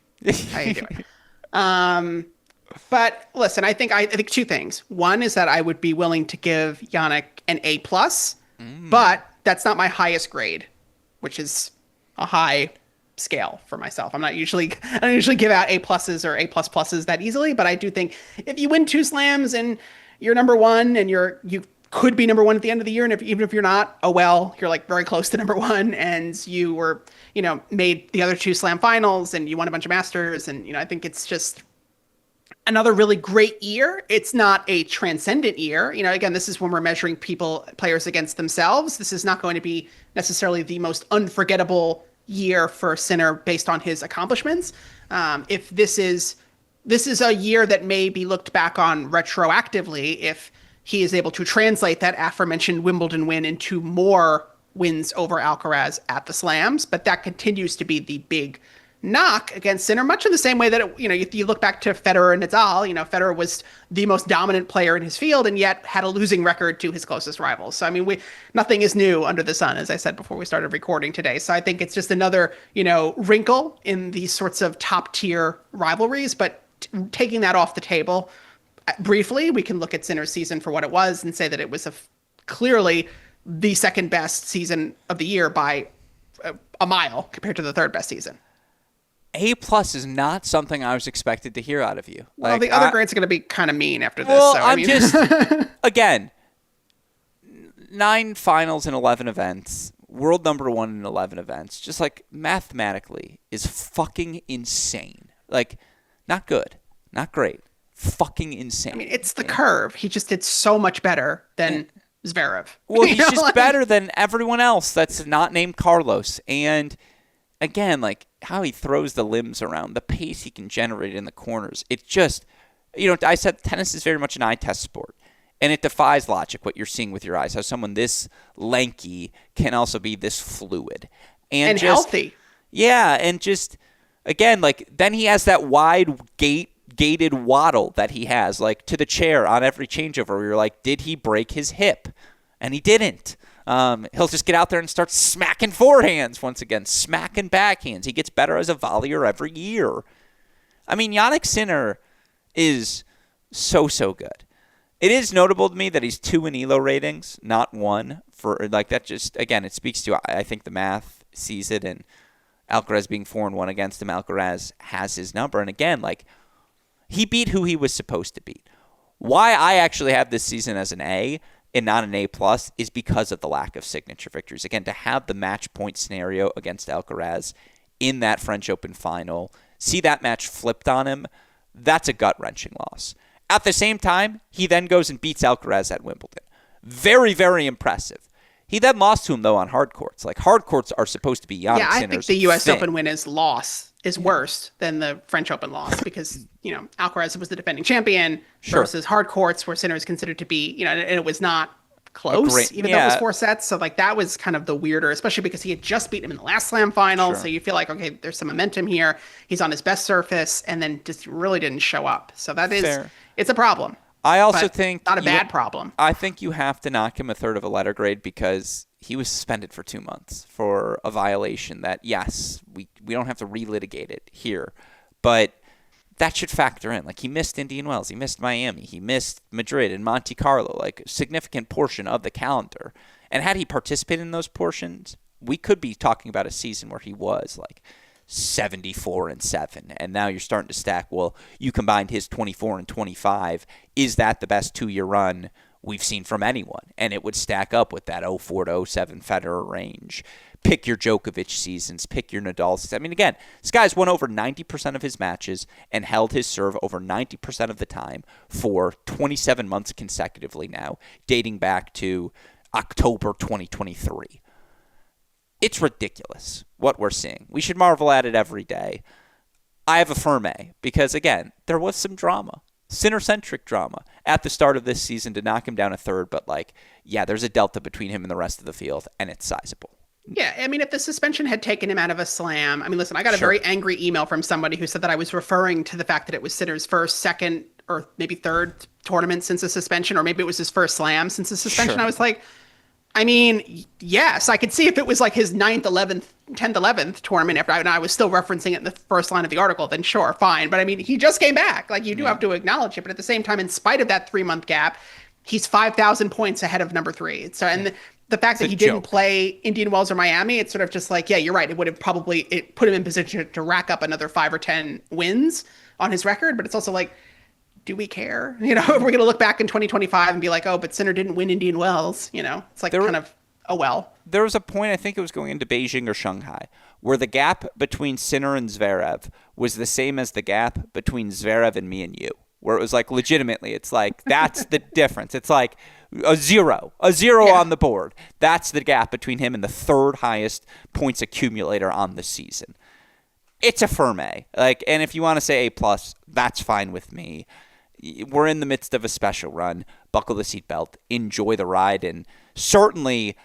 How you doing? But listen, I think 2 things. One is that I would be willing to give Jannik an A+, but that's not my highest grade, which is a high scale for myself. I don't usually give out A+ or A++ that easily, but I do think if you win 2 slams and you're number 1 and you could be number 1 at the end of the year, and even if you're not, oh well, you're like very close to number 1, and you were, made the other 2 slam finals, and you won a bunch of Masters, and I think it's just another really great year. It's not a transcendent year. Again, this is when we're measuring players against themselves. This is not going to be necessarily the most unforgettable year for Sinner based on his accomplishments. If this is a year that may be looked back on retroactively if he is able to translate that aforementioned Wimbledon win into more wins over Alcaraz at the slams, but that continues to be the big knock against Sinner, much in the same way that, if you look back to Federer and Nadal, Federer was the most dominant player in his field and yet had a losing record to his closest rivals. So, I mean, nothing is new under the sun, as I said before we started recording today. So I think it's just another, wrinkle in these sorts of top tier rivalries. But taking that off the table, briefly, we can look at Sinner's season for what it was and say that it was clearly the second best season of the year by a mile compared to the third best season. A+ is not something I was expected to hear out of you. Well, the other grades are going to be kind of mean after this. Well, so, I'm just, again, 9 finals in 11 events, world number 1 in 11 events, just like mathematically is fucking insane. Like, not good, not great, fucking insane. I mean, it's the curve. He just did so much better than Zverev. Well, he's just better than everyone else that's not named Carlos. And again, like how he throws the limbs around, the pace he can generate in the corners. It just, I said tennis is very much an eye test sport. And it defies logic, what you're seeing with your eyes, how someone this lanky can also be this fluid. And just, healthy. Yeah, and just, again, like, then he has that wide gated waddle that he has, like, to the chair on every changeover where you're like, did he break his hip? And he didn't. He'll just get out there and start smacking forehands once again, smacking backhands. He gets better as a volleyer every year. I mean, Jannik Sinner is so good. It is notable to me that he's 2 in ELO ratings, not 1. For like that, just again, it speaks to, I think the math sees it, and Alcaraz being 4-1 against him, Alcaraz has his number. And again, like, he beat who he was supposed to beat. Why I actually have this season as an A and not an A+ is because of the lack of signature victories. Again, to have the match point scenario against Alcaraz in that French Open final, see that match flipped on him, that's a gut-wrenching loss. At the same time, he then goes and beats Alcaraz at Wimbledon. Very, very impressive. He then lost to him, though, on hard courts. Like, hard courts are supposed to be Jannik Sinner's I think the U.S. Open win is worse than the French Open loss because, Alcaraz was the defending champion versus hard courts where Sinner is considered to be, and it was not close, even though it was 4 sets. So like that was kind of the weirder, especially because he had just beaten him in the last Slam final. Sure. So you feel like, okay, there's some momentum here. He's on his best surface and then just really didn't show up. So that is, Fair. it's a problem. I also think not a bad problem. I think you have to knock him a third of a letter grade because he was suspended for 2 months for a violation that, yes, we don't have to relitigate it here, but that should factor in. Like, he missed Indian Wells, he missed Miami, he missed Madrid and Monte Carlo, like a significant portion of the calendar. And had he participated in those portions, we could be talking about a season where he was like 74-7, and now you're starting to stack. Well, you combined his 24-25. Is that the best 2-year run we've seen from anyone? And it would stack up with that 04-07 Federer range. Pick your Djokovic seasons, pick your Nadal seasons. I mean, again, this guy's won over 90% of his matches and held his serve over 90% of the time for 27 months consecutively now, dating back to October 2023. It's ridiculous what we're seeing. We should marvel at it every day. I have a firm A because, again, there was some drama, Sinner-centric drama at the start of this season to knock him down a third. But, like, yeah, there's a delta between him and the rest of the field, and it's sizable. Yeah, I mean, if the suspension had taken him out of a Slam, I mean, listen, I got a very angry email from somebody who said that I was referring to the fact that it was Sinner's first, second, or maybe third tournament since the suspension, or maybe it was his first Slam since the suspension. I was like, I mean, yes, I could see if it was like his 9th, 11th, 10th, 11th tournament after I was still referencing it in the first line of the article, then sure, fine. But I mean, he just came back. Like, you do have to acknowledge it. But at the same time, in spite of that 3-month gap, he's 5,000 points ahead of number 3. So, and the fact that he didn't play Indian Wells or Miami, it's sort of just like, yeah, you're right. It would have probably put him in position to rack up another 5 or 10 wins on his record. But it's also like, do we care? You know, if we're going to look back in 2025 and be like, oh, but Sinner didn't win Indian Wells, you know, it's like kind of, oh, well. There was a point, I think it was going into Beijing or Shanghai, where the gap between Sinner and Zverev was the same as the gap between Zverev and me and you, where it was like, legitimately, it's like, that's the difference. It's like a zero on the board. That's the gap between him and the third highest points accumulator on the season. It's a firm A. Like, and if you want to say A+, that's fine with me. We're in the midst of a special run. Buckle the seatbelt. Enjoy the ride. And certainly,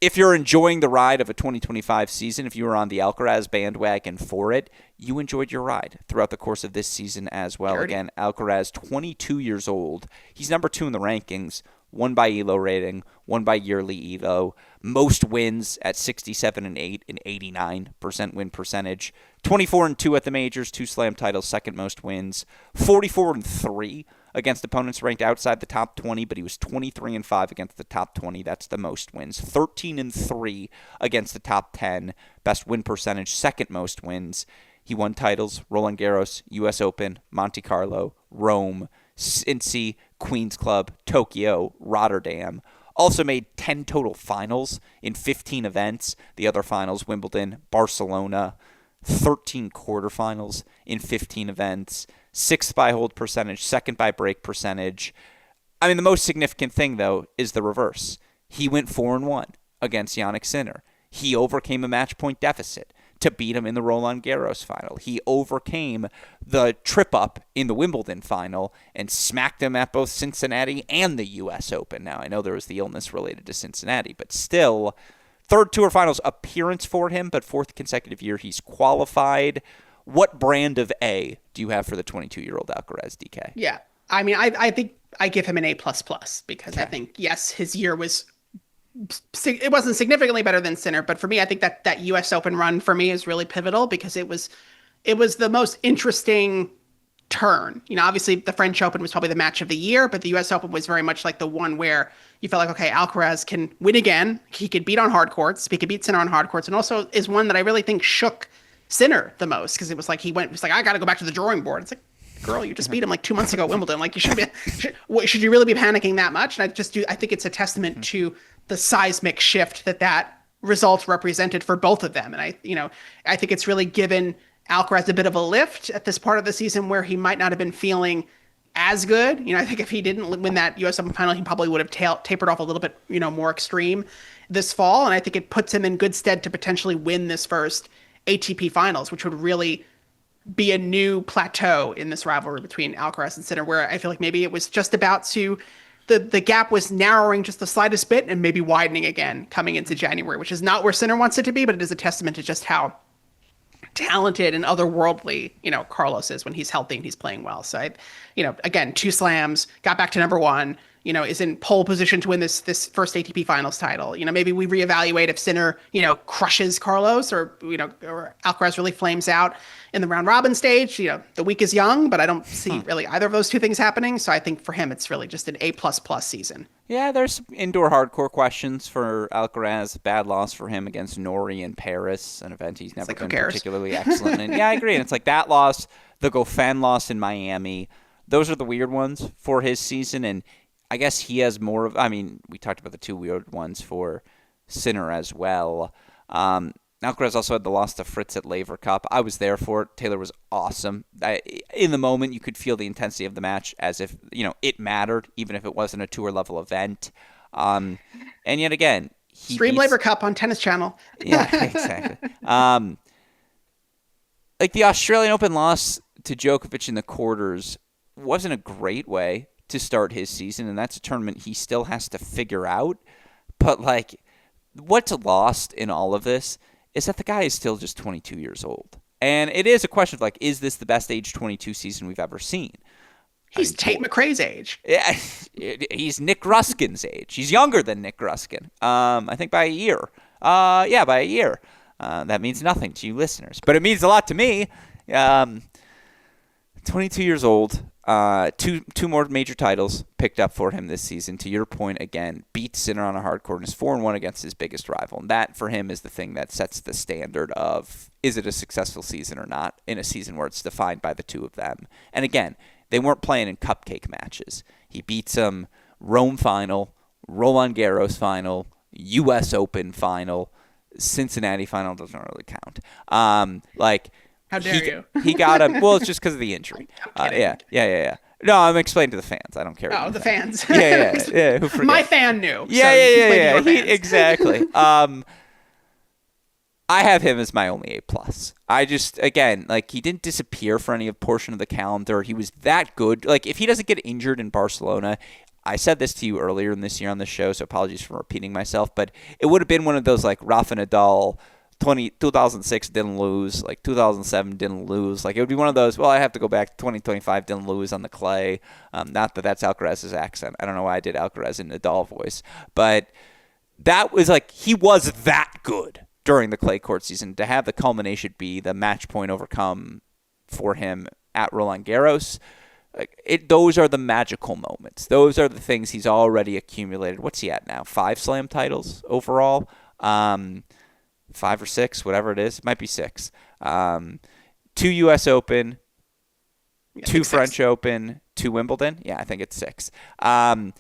if you're enjoying the ride of a 2025 season, if you were on the Alcaraz bandwagon for it, you enjoyed your ride throughout the course of this season as well. Again, Alcaraz, 22 years old. He's number 2 in the rankings, 1 by ELO rating, 1 by yearly ELO. Most wins at 67-8, an 89% win percentage. 24-2 at the majors, 2 Slam titles, second most wins. 44-3 against opponents ranked outside the top 20, but he was 23-5 against the top 20. That's the most wins. 13-3 against the top 10, best win percentage, second most wins. He won titles: Roland Garros, U.S. Open, Monte Carlo, Rome, Cincy, Queens Club, Tokyo, Rotterdam. Also made 10 total finals in 15 events. The other finals, Wimbledon, Barcelona. 13 quarterfinals in 15 events. 6th by hold percentage, 2nd by break percentage. I mean, the most significant thing, though, is the reverse. He went 4-1 against Jannik Sinner. He overcame a match point deficit to beat him in the Roland Garros final. He overcame the trip up in the Wimbledon final and smacked him at both Cincinnati and the U.S. Open. Now, I know there was the illness related to Cincinnati, but still, third Tour Finals appearance for him, but 4th consecutive year he's qualified. What brand of A do you have for the 22-year-old Alcaraz, DK? Yeah, I mean, I think I give him an A++ because I think, yes, his year was, it wasn't significantly better than Sinner, but for me, I think that U.S. Open run for me is really pivotal because it was the most interesting turn. You know, obviously the French Open was probably the match of the year, but the U.S. Open was very much like the one where you felt like, okay, Alcaraz can win again. He could beat on hard courts. He could beat Sinner on hard courts, and also is one that I really think shook Sinner the most because it was like I got to go back to the drawing board. It's like, girl, you just beat him like 2 months ago at Wimbledon. Like, you should you really be panicking that much? And I think it's a testament to the seismic shift that result represented for both of them. And I think it's really given Alcaraz a bit of a lift at this part of the season where he might not have been feeling as good. You know, I think if he didn't win that U.S. Open final, he probably would have tapered off a little bit, more extreme this fall. And I think it puts him in good stead to potentially win this first ATP finals, which would really be a new plateau in this rivalry between Alcaraz and Sinner, where I feel like maybe it was just about to the gap was narrowing just the slightest bit and maybe widening again coming into January, which is not where Sinner wants it to be, but it is a testament to just how talented and otherworldly, Carlos is when he's healthy and he's playing well. So again, 2 slams, got back to number 1, is in pole position to win this first ATP Finals title. Maybe we reevaluate if Sinner, crushes Carlos or Alcaraz really flames out in the round robin stage. The week is young, but I don't see really either of those two things happening. So I think for him, it's really just an A++ season. Yeah, there's indoor hardcore questions for Alcaraz. Bad loss for him against Nori in Paris, an event he's never been particularly excellent in. Yeah, I agree. And it's like that loss, the Goffin loss in Miami, those are the weird ones for his season. And I guess he has more of, we talked about the 2 weird ones for Sinner as well. Alcaraz also had the loss to Fritz at Laver Cup. I was there for it. Taylor was awesome. In the moment, you could feel the intensity of the match as if, it mattered, even if it wasn't a tour-level event. And yet again, Stream Laver Cup on Tennis Channel. Yeah, exactly. Like the Australian Open loss to Djokovic in the quarters wasn't a great way to start his season, and that's a tournament he still has to figure out. But, what's lost in all of this is that the guy is still just 22 years old. And it is a question of, is this the best age 22 season we've ever seen? He's Tate McRae's age. Yeah, he's Nick Gruskin's age. He's younger than Nick Gruskin, I think by a year. By a year. That means nothing to you listeners, but it means a lot to me. 22 years old. Two more major titles picked up for him this season. To your point, again, beats Sinner on a hard court and is 4-1 against his biggest rival. And that, for him, is the thing that sets the standard of, is it a successful season or not, in a season where it's defined by the two of them. And again, they weren't playing in cupcake matches. He beats them Rome final, Roland Garros final, U.S. Open final, Cincinnati final doesn't really count. How dare you? He got him. Well, it's just because of the injury. Yeah. No, I'm explaining to the fans. I don't care. Oh, the fans. Yeah. Who forgets? My fan knew. Yeah. Exactly. I have him as my only A+. I just, again, he didn't disappear for any portion of the calendar. He was that good. If he doesn't get injured in Barcelona, I said this to you earlier in this year on the show, so apologies for repeating myself, but it would have been one of those Rafa Nadal 2006 didn't lose, 2007 didn't lose. It would be one of those, I have to go back to 2025 didn't lose on the clay. Not that that's Alcaraz's accent. I don't know why I did Alcaraz in Nadal voice. But that was he was that good during the clay court season. To have the culmination be the match point overcome for him at Roland Garros, those are the magical moments. Those are the things he's already accumulated. What's he at now? 5 slam titles overall? 5 or 6, whatever it is. It might be 6. 2 U.S. Open, 2 French Open, 2 Wimbledon. Yeah, I think it's 6. A+.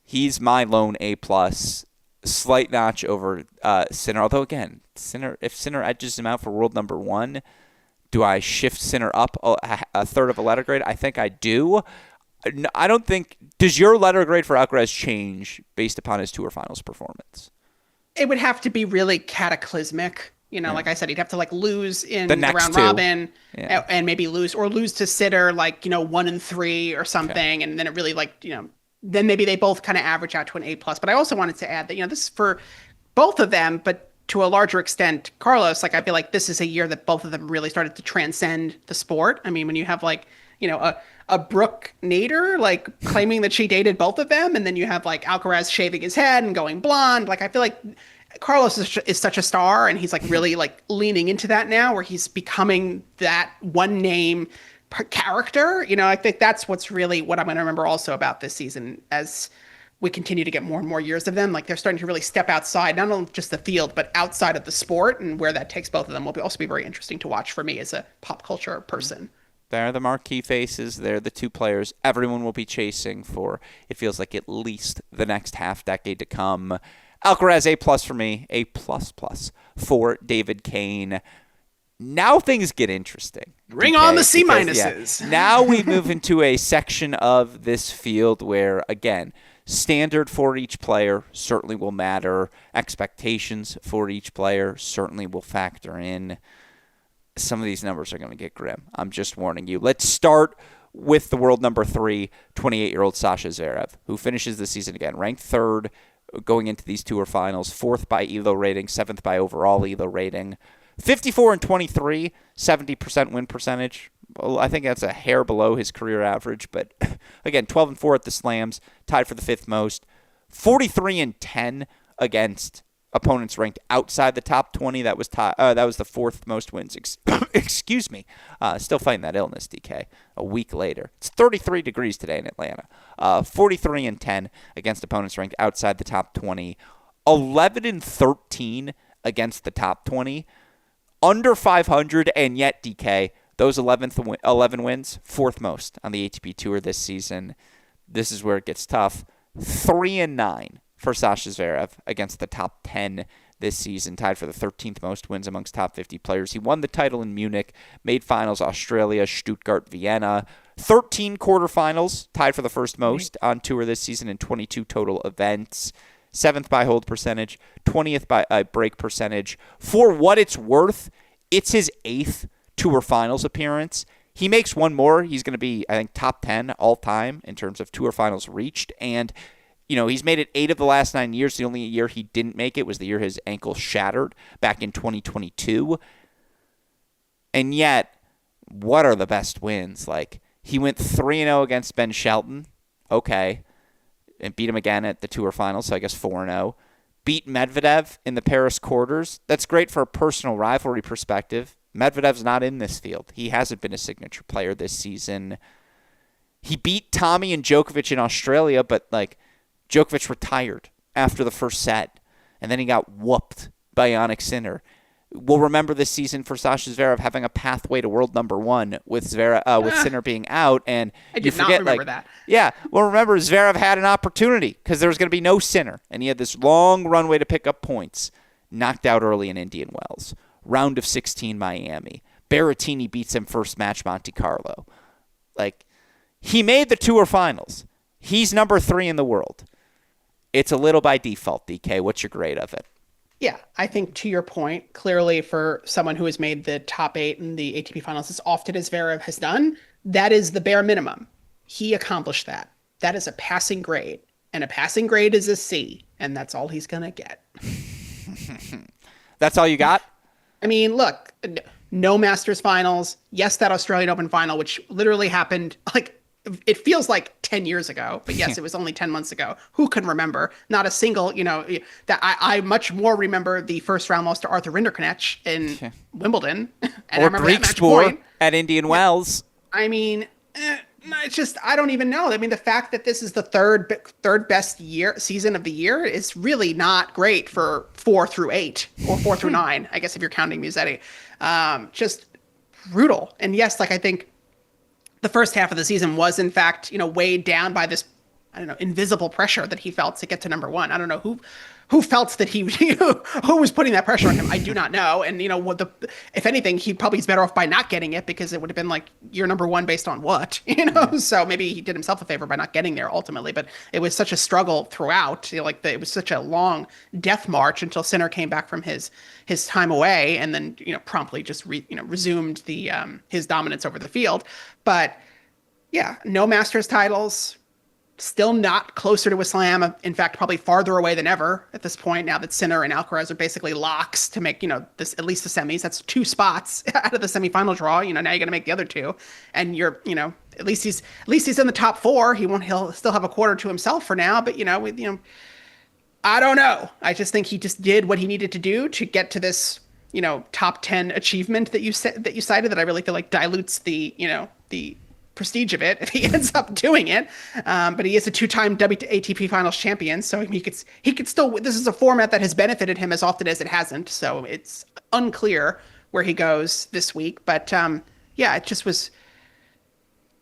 He's my lone A+. Slight notch over Sinner. Although, again, if Sinner edges him out for world number 1, do I shift Sinner up a third of a letter grade? I think I do. I don't think... Does your letter grade for Alcaraz change based upon his Tour Finals performance? It would have to be really cataclysmic. Like I said, he'd have to lose in the round 2. Robin and maybe lose to Sitter 1-3 or something. Okay. And then it really then maybe they both kind of average out to an A+. But I also wanted to add that, this is for both of them, but to a larger extent, Carlos, I feel like this is a year that both of them really started to transcend the sport. I mean, when you have a Brooke Nader claiming that she dated both of them, and then you have Alcaraz shaving his head and going blonde. I feel like Carlos is such a star, and he's really leaning into that now, where he's becoming that one name character. I think that's what's really what I'm going to remember also about this season as we continue to get more and more years of them. They're starting to really step outside, not only just the field, but outside of the sport, and where that takes both of them will also be very interesting to watch for me as a pop culture person. They're the marquee faces. They're the 2 players everyone will be chasing for, it feels like, at least the next half decade to come. Alcaraz, A+ for me. A++ for David Kane. Now things get interesting. Bring on the C minuses. Now we move into a section of this field where, again, standard for each player certainly will matter. Expectations for each player certainly will factor in. Some of these numbers are going to get grim. I'm just warning you. Let's start with the world number 3, 28-year-old Sasha Zverev, who finishes the season again, ranked 3rd going into these tour finals, 4th by ELO rating, 7th by overall ELO rating. 54-23, 70% win percentage. Well, I think that's a hair below his career average, but again, 12-4 at the slams, tied for the 5th most. 43-10 against opponents ranked outside the top 20. That was that was the 4th most wins. Excuse me. Still fighting that illness, DK. A week later, it's 33 degrees today in Atlanta. 43-10 against opponents ranked outside the top 20. 11-13 against the top 20. Under 500, and yet, DK, those 11 wins, 4th most on the ATP Tour this season. This is where it gets tough. 3-9 for Sasha Zverev against the top 10 this season, tied for the 13th most wins amongst top 50 players. He won the title in Munich, made finals Australia, Stuttgart, Vienna. 13 quarterfinals, tied for the first most on tour this season in 22 total events. 7th by hold percentage, 20th by break percentage. For what it's worth, it's his 8th tour finals appearance. He makes one more. He's going to be, I think, top 10 all time in terms of tour finals reached. And, he's made it 8 of the last 9 years. The only year he didn't make it was the year his ankle shattered back in 2022. And yet, what are the best wins? Like, he went 3-0 against Ben Shelton. Okay. And beat him again at the tour finals, so I guess 4-0. Beat Medvedev in the Paris quarters. That's great for a personal rivalry perspective. Medvedev's not in this field. He hasn't been a signature player this season. He beat Tommy and Djokovic in Australia, but Djokovic retired after the first set, and then he got whooped by Jannik Sinner. We'll remember this season for Sasha Zverev having a pathway to world number 1 with Sinner being out, and I did not remember that. Yeah, well, remember Zverev had an opportunity because there was going to be no Sinner, and he had this long runway to pick up points. Knocked out early in Indian Wells, round of 16 Miami. Berrettini beats him first match Monte Carlo. He made the tour finals. He's number 3 in the world. It's a little by default, DK. What's your grade of it? Yeah, I think to your point, clearly for someone who has made the top 8 in the ATP finals as often as Zverev has done, that is the bare minimum. He accomplished that. That is a passing grade, and a passing grade is a C, and that's all he's going to get. That's all you got? I mean, look, no Masters finals. Yes, that Australian Open final, which literally happened it feels like 10 years ago, but yes, it was only 10 months ago. Who can remember? Not a single, that I much more remember the first round loss to Arthur Rinderknecht in Wimbledon. And or Breakspoor at Indian Wells. I mean, it's just, I don't even know. I mean, the fact that this is the third best season of the year is really not great for 4 through 8 or 4 through 9, I guess, if you're counting Musetti. Just brutal. And yes, I think the first half of the season was, in fact, weighed down by this, invisible pressure that he felt to get to number 1. I don't know who felt that who was putting that pressure on him. I do not know. And, if anything, he probably is better off by not getting it, because it would have been you're number 1 based on what, So maybe he did himself a favor by not getting there ultimately. But it was such a struggle throughout. It was such a long death march until Sinner came back from his time away, and then, promptly just resumed his dominance over the field. But yeah, no Masters titles. Still not closer to a slam. In fact, probably farther away than ever at this point, now that Sinner and Alcaraz are basically locks to make, this, at least the semis. That's 2 spots out of the semifinal draw. Now you're going to make the other 2. And you're, at least he's in the top 4. He'll still have a quarter to himself for now, but I don't know. I just think he just did what he needed to do to get to this, top 10 achievement that you cited, that I really feel dilutes the prestige of it if he ends up doing it. But he is a 2-time ATP Finals champion, so he could still. This is a format that has benefited him as often as it hasn't. So it's unclear where he goes this week. But it just was.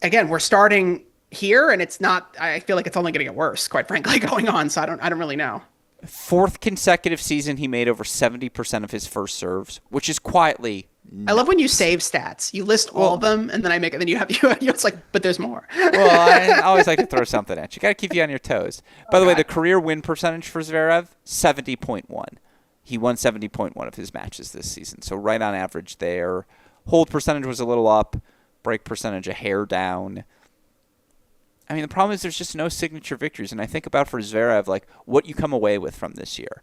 Again, we're starting here, and it's not. I feel like it's only going to get worse, quite frankly, going on. So I don't really know. 4th consecutive season, he made over 70% of his first serves, which is quietly. I love when you save stats. You list all of them, and then I make it. Then you have it's but there's more. Well, I always like to throw something at you. Got to keep you on your toes. By the way, the career win percentage for Zverev, 70.1. He won 70.1 of his matches this season, so right on average there. Hold percentage was a little up, break percentage a hair down. I mean, the problem is there's just no signature victories. And I think about for Zverev, like what you come away with from this year.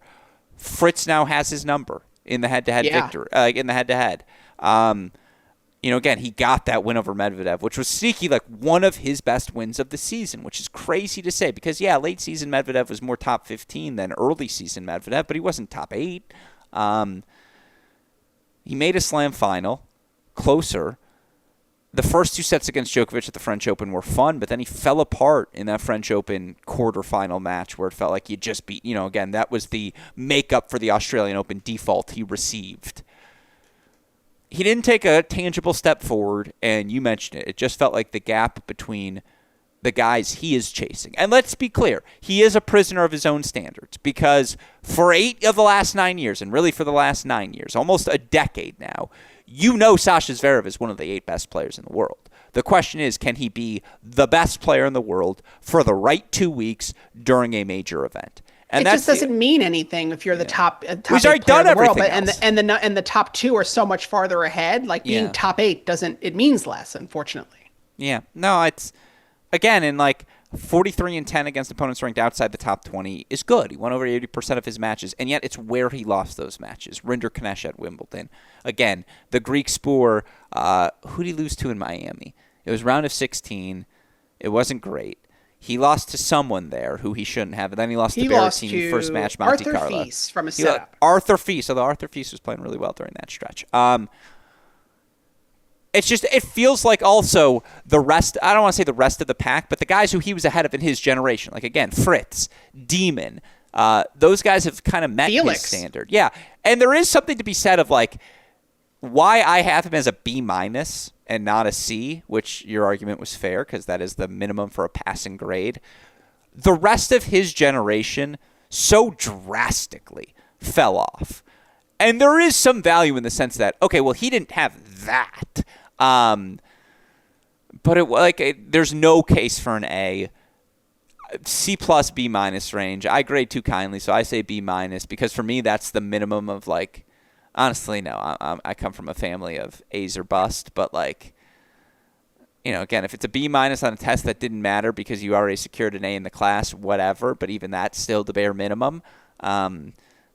Fritz now has his number in the head-to-head victory, in the head-to-head. Again, he got that win over Medvedev, which was sneaky, like one of his best wins of the season, which is crazy to say because, late season Medvedev was more top 15 than early season Medvedev, but he wasn't top 8. He made a slam final, closer. The first 2 sets against Djokovic at the French Open were fun, but then he fell apart in that French Open quarterfinal match where it felt like he just beat, again, that was the makeup for the Australian Open default he received. He didn't take a tangible step forward, and you mentioned it. It just felt like the gap between the guys he is chasing. And let's be clear, he is a prisoner of his own standards because for 8 of the last 9 years, and really for the last 9 years, almost a decade now, Sasha Zverev is one of the 8 best players in the world. The question is, can he be the best player in the world for the right 2 weeks during a major event? And it just doesn't mean anything if you're the top He's already 8 player done in the world, everything else. and the top 2 are so much farther ahead. Like being top 8 it means less, unfortunately. Yeah, no, it's again in like 43-10 against opponents ranked outside the top 20 is good. He won over 80% of his matches, and yet it's where he lost those matches. Rinder Knesh at Wimbledon. Again, the Greek Spoor, who did he lose to in Miami? It was round of 16. It wasn't great. He lost to someone there who he shouldn't have, and then he lost to Berrettini first match, Monte Carlo. Arthur Fils from a setup. Arthur Fils, although Arthur Fils was playing really well during that stretch. It feels like also the rest, I don't want to say the rest of the pack, but the guys who he was ahead of in his generation, like again, Fritz, Demon, those guys have kind of met Felix. his standard. Yeah, and there is something to be said of like why I have him as a B- and not a C, which your argument was fair because that is the minimum for a passing grade. The rest of his generation so drastically fell off. And there is some value in the sense that, okay, well, he didn't have that. But there's no case for an A. C+, B- range. I grade too kindly, so I say B- because for me that's the minimum of like, honestly, no, I come from a family of A's or bust, but like, again, if it's a B- on a test that didn't matter because you already secured an A in the class, whatever, but even that's still the bare minimum.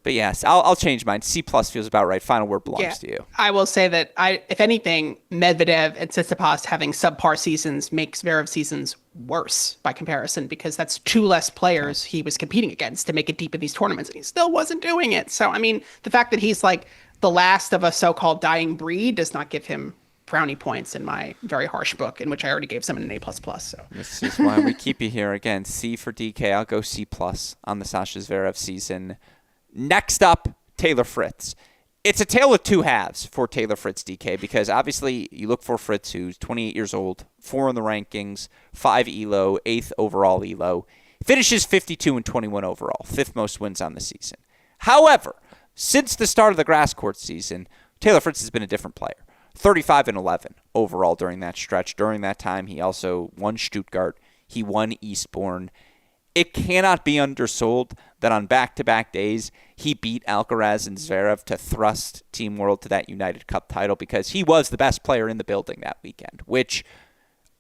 But yes, I'll change mine. C+ feels about right. Final word belongs to you. I will say that if anything, Medvedev and Tsitsipas having subpar seasons makes Zverev seasons worse by comparison because that's 2 less players he was competing against to make it deep in these tournaments, and he still wasn't doing it. So, I mean, the fact that he's like the last of a so-called dying breed does not give him brownie points in my very harsh book, in which I already gave someone an A++. So this is why we keep you here. Again, C for DK. I'll go C+ on the Sasha Zverev season. Next up, Taylor Fritz. It's a tale of 2 halves for Taylor Fritz, DK, because obviously you look for Fritz, who's 28 years old, 4 in the rankings, 5 ELO, 8th overall ELO. Finishes 52-21 overall, 5th most wins on the season. However, since the start of the grass court season, Taylor Fritz has been a different player. 35-11 overall during that stretch. During that time, he also won Stuttgart. He won Eastbourne. It cannot be undersold that on back-to-back days, he beat Alcaraz and Zverev to thrust Team World to that United Cup title because he was the best player in the building that weekend, which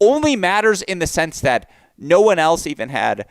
only matters in the sense that no one else even had,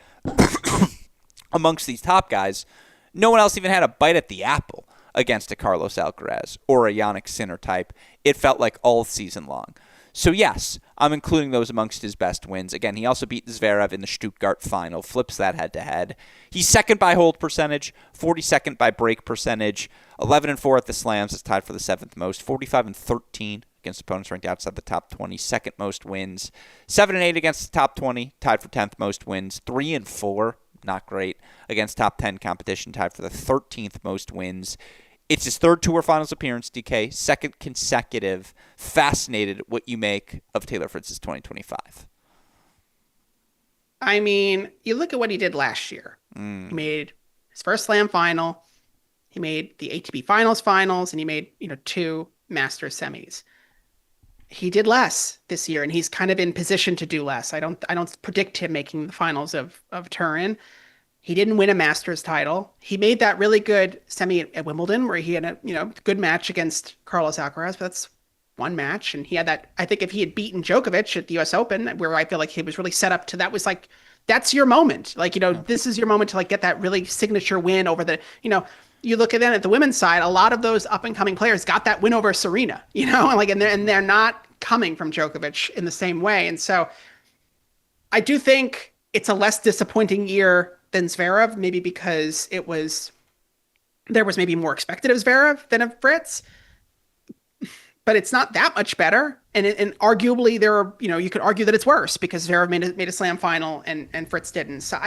amongst these top guys, no one else even had a bite at the apple against a Carlos Alcaraz or a Jannik Sinner type. It felt like all season long. So yes, I'm including those amongst his best wins. Again, he also beat Zverev in the Stuttgart final, flips that head-to-head. He's 2nd by hold percentage, 42nd by break percentage, 11-4 at the slams, is tied for the 7th most, 45-13 against opponents ranked outside the top 20, 2nd most wins, 7-8 against the top 20, tied for 10th most wins, 3-4, not great, against top 10 competition, tied for the 13th most wins. It's his 3rd Tour Finals appearance, DK, 2nd consecutive. Fascinated what you make of Taylor Fritz's 2025. I mean, you look at what he did last year. He made his first Slam final. He made the ATP Finals, and he made 2 Masters semis. He did less this year, and he's kind of in position to do less. I don't predict him making the finals of Turin. He didn't win a Masters title. He made that really good semi at Wimbledon where he had a good match against Carlos Alcaraz, but that's one match, and he had that. I think if he had beaten Djokovic at the U.S. Open, where I feel like he was really set up to, that was like, that's your moment. Like, this is your moment to like get that really signature win over the, you look at then at the women's side, a lot of those up and coming players got that win over Serena, and they're not coming from Djokovic in the same way. And so I do think it's a less disappointing year than Zverev, maybe because there was maybe more expected of Zverev than of Fritz, but it's not that much better. And arguably you could argue that it's worse because Zverev made a slam final and Fritz didn't. So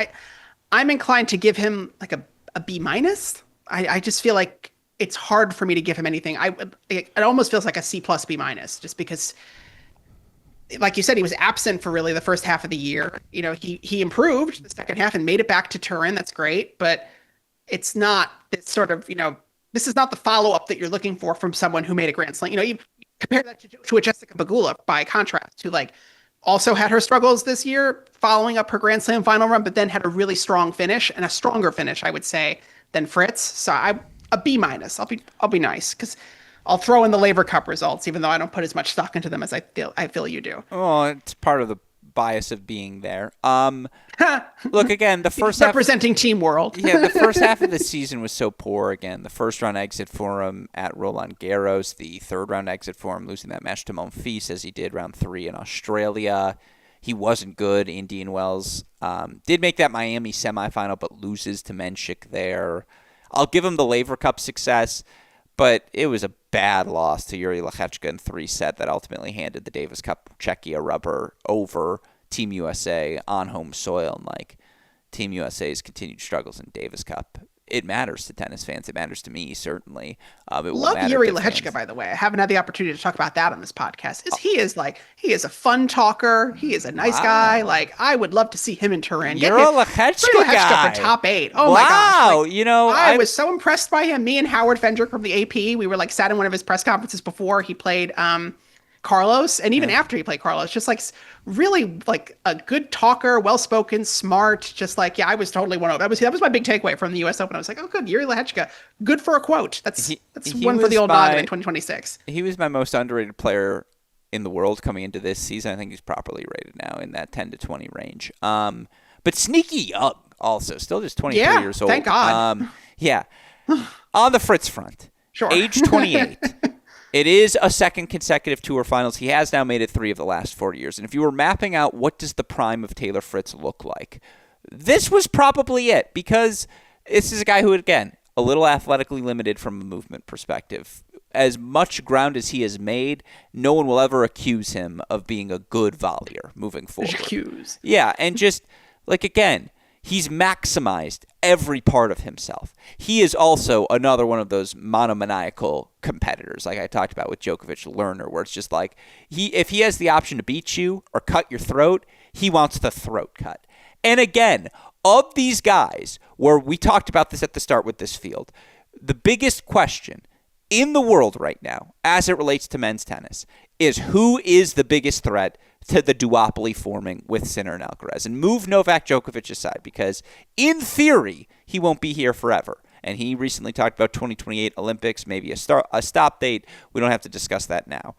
I'm inclined to give him like a B minus. I just feel like it's hard for me to give him anything. It almost feels like a C plus B minus, just because, like you said, he was absent for really the first half of the year. He improved the second half and made it back to Turin. That's great, but it's not this sort of, this is not the follow up that you're looking for from someone who made a Grand Slam. You compare that to a Jessica Pegula, by contrast, who like also had her struggles this year following up her Grand Slam final run, but then had a really strong finish, and a stronger finish, I would say, than Fritz. So a B minus. I'll be nice, because I'll throw in the Laver Cup results, even though I don't put as much stock into them as I feel you do. Oh, it's part of the bias of being there. Look, again, the first representing Team World. Yeah, the first half of the season was so poor. Again, the first round exit for him at Roland Garros, the third round exit for him losing that match to Monfils as he did round 3 in Australia. He wasn't good. Indian Wells did make that Miami semifinal, but loses to Menchik there. I'll give him the Laver Cup success, but it was a bad loss to Yuri Lechechka in 3 set that ultimately handed the Davis Cup Czechia rubber over Team USA on home soil. And like Team USA's continued struggles in Davis Cup, it matters to tennis fans. It matters to me, certainly. Love Yuri Lechechka, by the way. I haven't had the opportunity to talk about that on this podcast. He is a fun talker. He is a nice guy. Like, I would love to see him in Turin. You're a Lechechka guy. For top 8. Oh my gosh! Like, I was so impressed by him. Me and Howard Fendrick from the AP, we were like sat in one of his press conferences before he played Carlos, and even after he played Carlos, just like really like a good talker, well-spoken, smart, just like, I was totally won over. That was my big takeaway from the US Open. I was like, oh, good, Yuri Lechechka, good for a quote. That's one for the old noggin in 2026. He was my most underrated player in the world coming into this season. I think he's properly rated now in that 10 to 20 range. But sneaky young also, still just 23 years old. Thank God. On the Fritz front, sure. Age 28. It is a second consecutive Tour Finals. He has now made it 3 of the last 4 years. And if you were mapping out what does the prime of Taylor Fritz look like, this was probably it, because this is a guy who, again, a little athletically limited from a movement perspective. As much ground as he has made, no one will ever accuse him of being a good volleyer moving forward. Accuse. Yeah, and just, like, again, he's maximized every part of himself. He is also another one of those monomaniacal competitors, like I talked about with Djokovic Lerner, where it's just like, if he has the option to beat you or cut your throat, he wants the throat cut. And again, of these guys, where we talked about this at the start with this field, the biggest question in the world right now, as it relates to men's tennis, is who is the biggest threat to the duopoly forming with Sinner and Alcaraz. And move Novak Djokovic aside, because in theory, he won't be here forever. And he recently talked about 2028 Olympics, maybe a stop date. We don't have to discuss that now.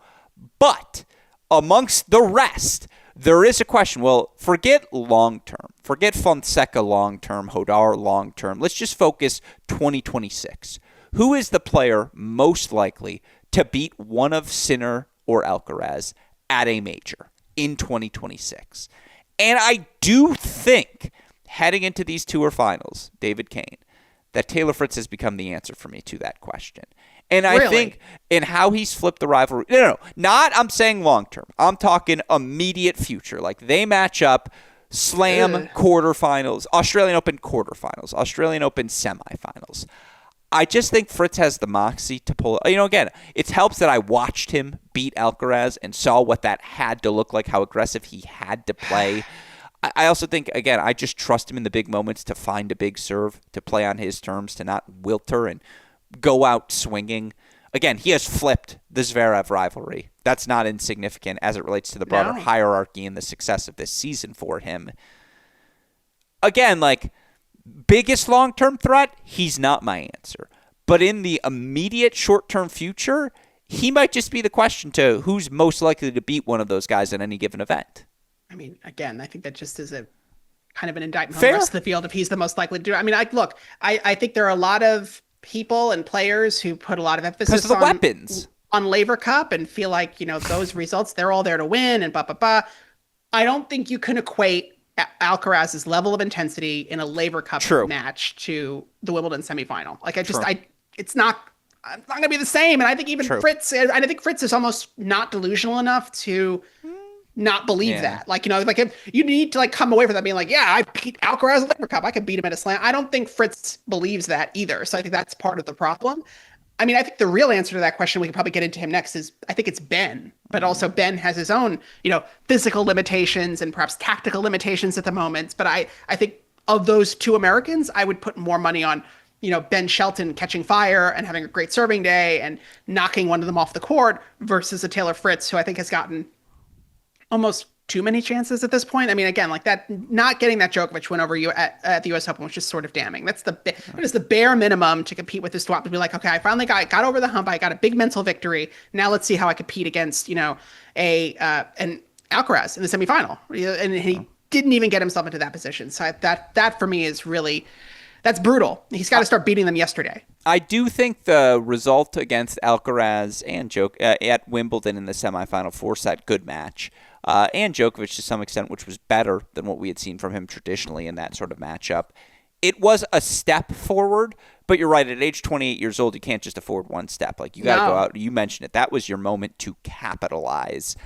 But amongst the rest, there is a question. Well, forget long-term. Forget Fonseca long-term, Hodar long-term. Let's just focus 2026. Who is the player most likely to beat one of Sinner or Alcaraz at a major in 2026? And I do think, heading into these Tour Finals, David Kane, that Taylor Fritz has become the answer for me to that question. And I think in how he's flipped the rivalry, I'm saying long-term. I'm talking immediate future. Like, they match up, Slam quarterfinals, Australian Open quarterfinals, Australian Open semifinals. I just think Fritz has the moxie to pull it. Again, it helps that I watched him beat Alcaraz and saw what that had to look like, how aggressive he had to play. I also think, again, I just trust him in the big moments to find a big serve, to play on his terms, to not wilter and go out swinging. Again, he has flipped the Zverev rivalry. That's not insignificant as it relates to the broader hierarchy and the success of this season for him. Again, like, biggest long-term threat, he's not my answer. But in the immediate short-term future, he might just be the question to who's most likely to beat one of those guys in any given event. I mean, again, I think that just is a kind of an indictment Fair. on the rest of the field if he's the most likely to do it. I mean, I think there are a lot of people and players who put a lot of emphasis of the weapons on Laver Cup and feel like, those results, they're all there to win and blah, blah, blah. I don't think you can equate Alcaraz's level of intensity in a Laver Cup match to the Wimbledon semifinal. Like, it's not going to be the same. And I think even Fritz is almost not delusional enough to not believe that. Like, if you need to come away from that being like, yeah, I beat Alcaraz in the Laver Cup. I could beat him at a slam. I don't think Fritz believes that either. So I think that's part of the problem. I mean, I think the real answer to that question, we could probably get into him next, is I think it's Ben. But also Ben has his own, physical limitations and perhaps tactical limitations at the moment. But I think of those two Americans, I would put more money on, Ben Shelton catching fire and having a great serving day and knocking one of them off the court versus a Taylor Fritz, who I think has gotten almost too many chances at this point. I mean, again, like that, not getting that Djokovic win over you at the U.S. Open was just sort of damning. That is the bare minimum to compete with this swap, to be like, okay, I finally got over the hump. I got a big mental victory. Now let's see how I compete against, an Alcaraz in the semifinal. And he didn't even get himself into that position. So that for me is really, that's brutal. He's got to start beating them yesterday. I do think the result against Alcaraz and at Wimbledon in the semifinal forced that good match. And Djokovic to some extent, which was better than what we had seen from him traditionally in that sort of matchup. It was a step forward, but you're right. At age 28 years old, you can't just afford one step. Like, you got to go out. You mentioned it. That was your moment to capitalize.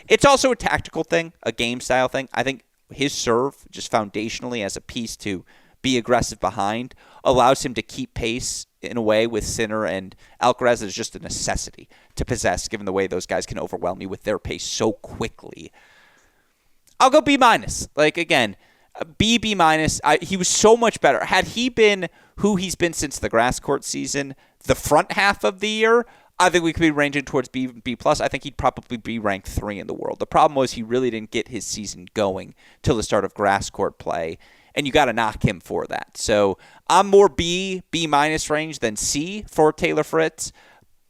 It's also a tactical thing, a game style thing. I think his serve, just foundationally as a piece to be aggressive behind, allows him to keep pace in a way with Sinner and Alcaraz is just a necessity to possess, given the way those guys can overwhelm you with their pace so quickly. I'll go B-. Like, again, B-. He was so much better. Had he been who he's been since the grass court season, the front half of the year, I think we could be ranging towards B+. I think he'd probably be ranked 3 in the world. The problem was he really didn't get his season going till the start of grass court play, and you got to knock him for that. So I'm more B- range than C for Taylor Fritz,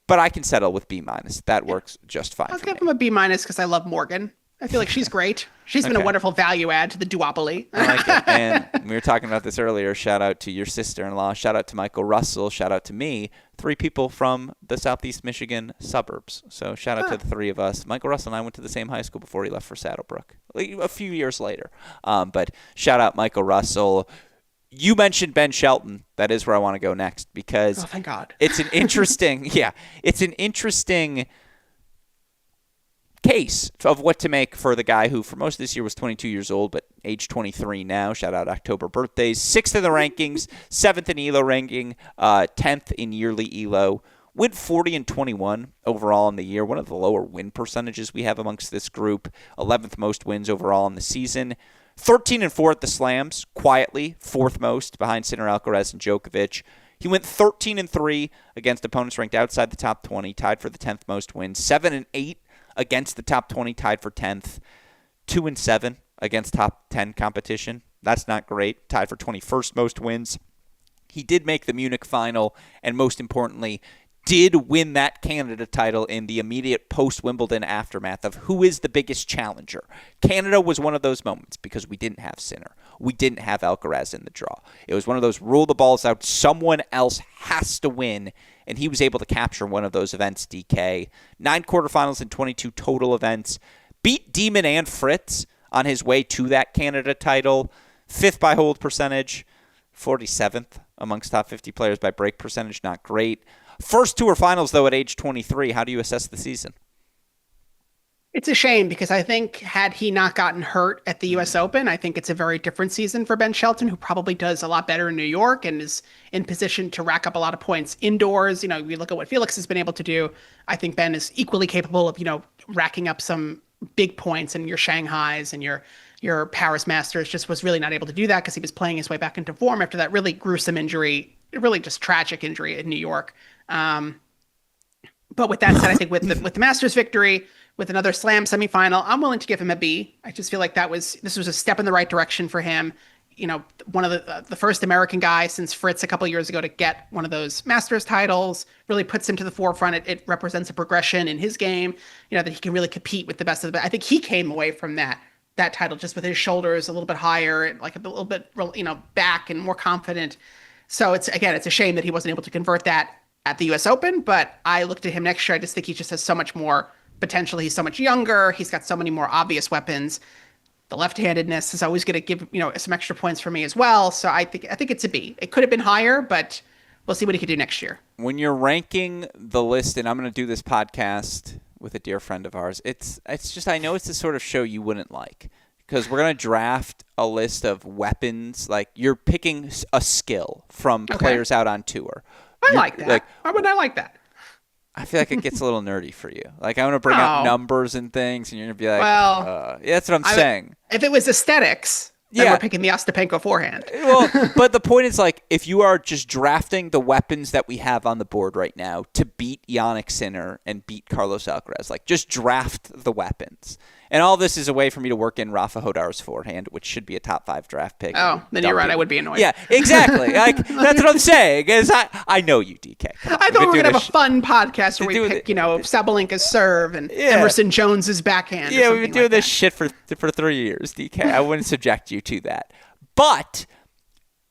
but I can settle with B-. That works just fine. I'll give him a B- because I love Morgan. I feel like she's great. She's been a wonderful value add to the duopoly. I like it. And we were talking about this earlier. Shout out to your sister-in-law. Shout out to Michael Russell. Shout out to me. 3 people from the Southeast Michigan suburbs. So shout out to the 3 of us. Michael Russell and I went to the same high school before he left for Saddlebrook, like a few years later. But shout out Michael Russell. You mentioned Ben Shelton. That is where I want to go next because thank God. It's an interesting, it's an interesting case of what to make for the guy who for most of this year was 22 years old, but age 23 now. Shout out October birthdays. 6th in the rankings, 7th in ELO ranking, 10th in yearly ELO. Went 40-21 overall in the year, one of the lower win percentages we have amongst this group. 11th most wins overall in the season. 13-4 at the slams, quietly, 4th most behind Sinner, Alcaraz, and Djokovic. He went 13-3 against opponents ranked outside the top 20, tied for the 10th most wins. 7-8 against the top 20, tied for 10th. 2-7 against top 10 competition. That's not great. Tied for 21st most wins. He did make the Munich final, and most importantly, did win that Canada title in the immediate post-Wimbledon aftermath of who is the biggest challenger. Canada was one of those moments because we didn't have Sinner. We didn't have Alcaraz in the draw. It was one of those rule the balls out, someone else has to win, and he was able to capture one of those events, DK. 9 quarterfinals and 22 total events. Beat Demon and Fritz on his way to that Canada title. 5th by hold percentage. 47th amongst top 50 players by break percentage. Not great. First Tour Finals, though, at age 23. How do you assess the season? It's a shame because I think had he not gotten hurt at the U.S. Open, I think it's a very different season for Ben Shelton, who probably does a lot better in New York and is in position to rack up a lot of points indoors. You look at what Felix has been able to do. I think Ben is equally capable of, racking up some big points in your Shanghais and your Paris Masters. Just was really not able to do that because he was playing his way back into form after that really gruesome injury, really just tragic injury in New York. But with that said, I think with the Masters victory, with another slam semifinal, I'm willing to give him a B. I just feel like this was a step in the right direction for him. one of the first American guy since Fritz a couple of years ago to get one of those Masters titles. Really puts him to the forefront. It represents a progression in his game, that he can really compete with the best of the best. I think he came away from that title just with his shoulders a little bit higher, and like a little bit, back and more confident. So it's a shame that he wasn't able to convert that at the U.S. Open. But I looked at him next year. I just think he just has so much more potential. He's so much younger. He's got so many more obvious weapons. The left-handedness is always going to give some extra points for me as well. So I think it's a B. It could have been higher, but we'll see what he can do next year. When you're ranking the list, and I'm going to do this podcast with a dear friend of ours, it's just, I know it's the sort of show you wouldn't like, because we're going to draft a list of weapons. Like, you're picking a skill from players out on tour. I like that. Why would I like that? I feel like it gets a little nerdy for you. Like, I want to bring up numbers and things, and you're going to be like, yeah, that's what I'm saying. If it was aesthetics, then we're picking the Ostapenko forehand. Well, but the point is, like, if you are just drafting the weapons that we have on the board right now to beat Jannik Sinner and beat Carlos Alcaraz, like, just draft the weapons. And all this is a way for me to work in Rafa Hodar's forehand, which should be a top 5 draft pick. Oh, then you're right. I would be annoyed. Yeah, exactly. Like, that's what I'm saying. Is I know you, DK. I thought we were going to have a fun podcast where we pick, Sabalenka's serve and Emerson Jones's backhand. Yeah, we've been doing this shit for 3 years, DK. I wouldn't subject you to that. But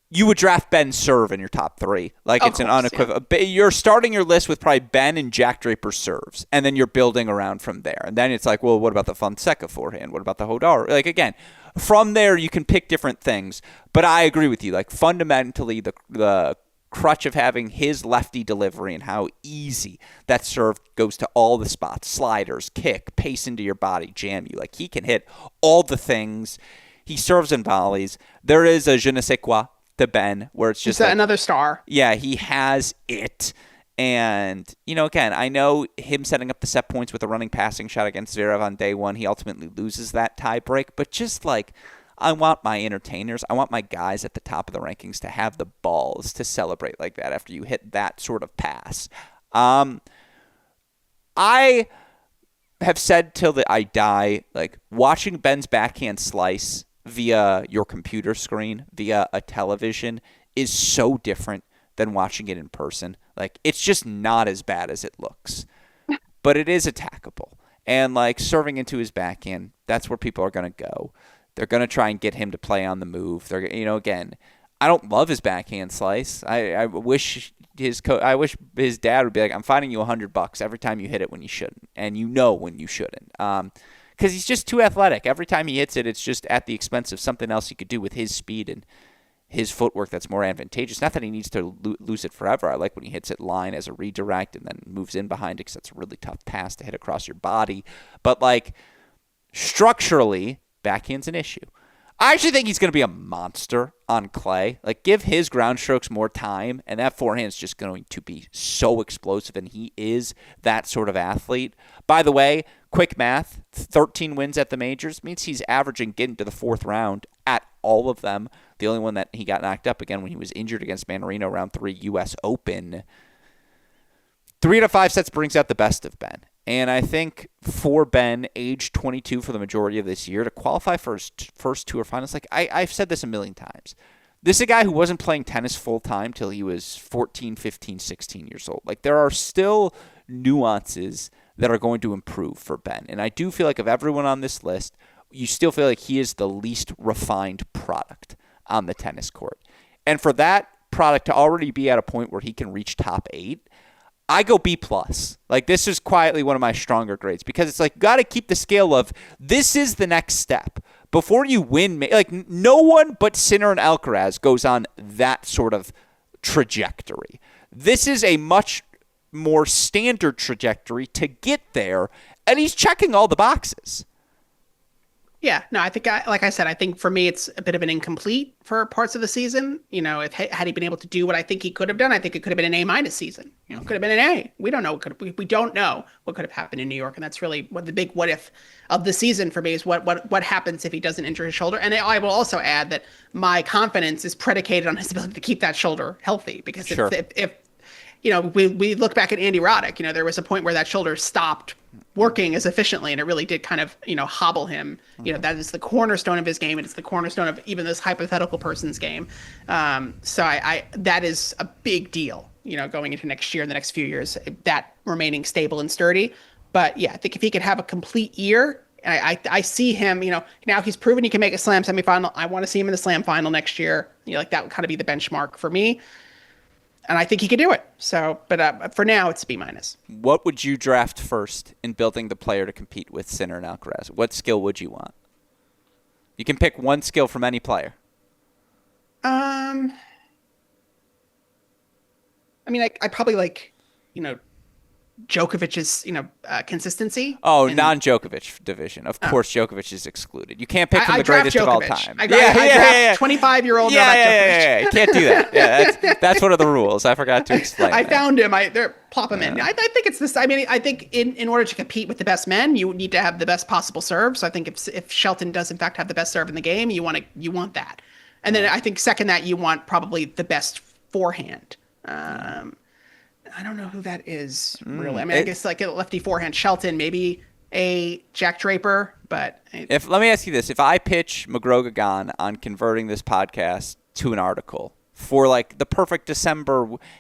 you would draft Ben's serve in your top 3. Like, it's an unequivocal. Yeah. You're starting your list with probably Ben and Jack Draper serves, and then you're building around from there. And then it's like, well, what about the Fonseca forehand? What about the Hodar? Like, again, from there you can pick different things. But I agree with you. Like, fundamentally, the crutch of having his lefty delivery and how easy that serve goes to all the spots, sliders, kick, pace into your body, jam you. Like, he can hit all the things. He serves and volleys. There is a je ne sais quoi to Ben, where it's just another star. Yeah, he has it. And, again, I know him setting up the set points with a running passing shot against Zverev on day one, he ultimately loses that tie break. But just like, I want my entertainers, I want my guys at the top of the rankings to have the balls to celebrate like that after you hit that sort of pass. I have said till I die, like, watching Ben's backhand slice via your computer screen, via a television, is so different than watching it in person. Like, it's just not as bad as it looks. But it is attackable. And, like, serving into his backhand, that's where people are going to go. They're going to try and get him to play on the move. They're, again, I don't love his backhand slice. I wish his dad would be like, I'm fining you $100 every time you hit it when you shouldn't. And when you shouldn't. Because he's just too athletic. Every time he hits it, it's just at the expense of something else he could do with his speed and his footwork that's more advantageous. Not that he needs to lose it forever. I like when he hits it line as a redirect and then moves in behind it, because that's a really tough pass to hit across your body. But, like, structurally, backhand's an issue. I actually think he's going to be a monster on clay. Like, give his ground strokes more time, and that forehand's just going to be so explosive, and he is that sort of athlete. By the way, quick math, 13 wins at the majors means he's averaging getting to the 4th round at all of them. The only one that he got knocked up again when he was injured against Manarino round 3 U.S. Open. 3 out of 5 sets brings out the best of Ben. And I think for Ben, age 22 for the majority of this year, to qualify for his first tour finals, like I've said this a million times. This is a guy who wasn't playing tennis full-time till he was 14, 15, 16 years old. Like, there are still nuances that are going to improve for Ben. And I do feel like of everyone on this list, you still feel like he is the least refined product on the tennis court. And for that product to already be at a point where he can reach top 8, I go B+. Like, this is quietly one of my stronger grades, because it's like, got to keep the scale of this is the next step. Before you win, like, no one but Sinner and Alcaraz goes on that sort of trajectory. This is a much more standard trajectory to get there, and he's checking all the boxes. Yeah, no, I think, like I said, I think for me it's a bit of an incomplete for parts of the season. If had he been able to do what I think he could have done, I think it could have been an A- season. It could have been an A. We don't know. We don't know what could have happened in New York, and that's really what the big what if of the season for me is what happens if he doesn't injure his shoulder. And I will also add that my confidence is predicated on his ability to keep that shoulder healthy, because Sure. if we look back at Andy Roddick. There was a point where that shoulder stopped working as efficiently, and it really did kind of, hobble him. That is the cornerstone of his game, and it's the cornerstone of even this hypothetical person's game. So that is a big deal, going into next year and the next few years, that remaining stable and sturdy. But yeah, I think if he could have a complete year, I see him, now he's proven he can make a slam semifinal. I want to see him in the slam final next year. That would kind of be the benchmark for me. And I think he could do it. So, but for now, it's B-. What would you draft first in building the player to compete with Sinner and Alcaraz? What skill would you want? You can pick one skill from any player. I probably like, Djokovic's, consistency. Oh, non-Djokovic division. Of course, Djokovic is excluded. You can't pick from the greatest of all time. I draft 25-year-old Novak Djokovic. Yeah. You can't do that. Yeah, that's one of the rules. I forgot to explain. I found him. Plop him in. I think it's this. I think in order to compete with the best men, you need to have the best possible serve. So I think if Shelton does in fact have the best serve in the game, you want that. And then I think second that you want probably the best forehand. I don't know who that is, really. I guess like a lefty forehand, Shelton, maybe a Jack Draper, but... Let me ask you this. If I pitch McGrogan on converting this podcast to an article for like the perfect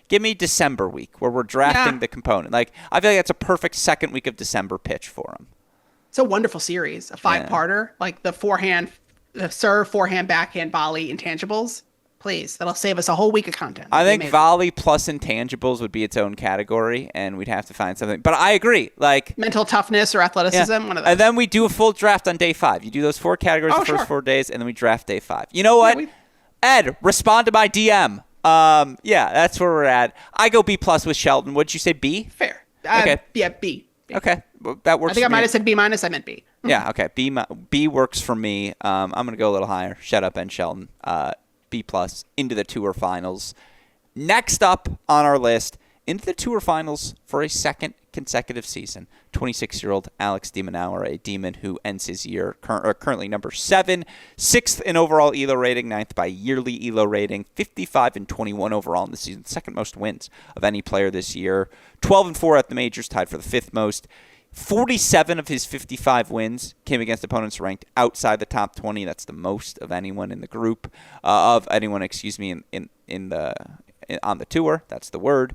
give me December week where we're drafting the component. Like, I feel like that's a perfect second week of December pitch for him. It's a wonderful series, a 5-parter, like the serve, forehand, backhand, volley, intangibles. Please, that'll save us a whole week of content. I think volley plus intangibles would be its own category, and we'd have to find something. But I agree. Like mental toughness or athleticism, one of those. And then we do a full draft on day 5. You do those 4 categories the first 4 days, and then we draft day 5. You know what? Ed, respond to my DM. That's where we're at. I go B+ with Shelton. What'd you say, B? Fair. Okay. Yeah, B. Okay. Well, that works. I think I might have said B-. I meant B. Yeah, okay. B works for me. I'm going to go a little higher. Shut up, and Shelton. B+ into the Tour Finals. Next up on our list, into the Tour Finals for a second consecutive season, 26-year-old Alex de Minaur, a Demon who ends his year currently number 7, 6th in overall ELO rating, 9th by yearly ELO rating, 55-21 overall in the season, second most wins of any player this year, 12-4 at the majors, tied for the 5th most. 47 of his 55 wins came against opponents ranked outside the top 20. That's the most of anyone in the group, on the tour. That's the word.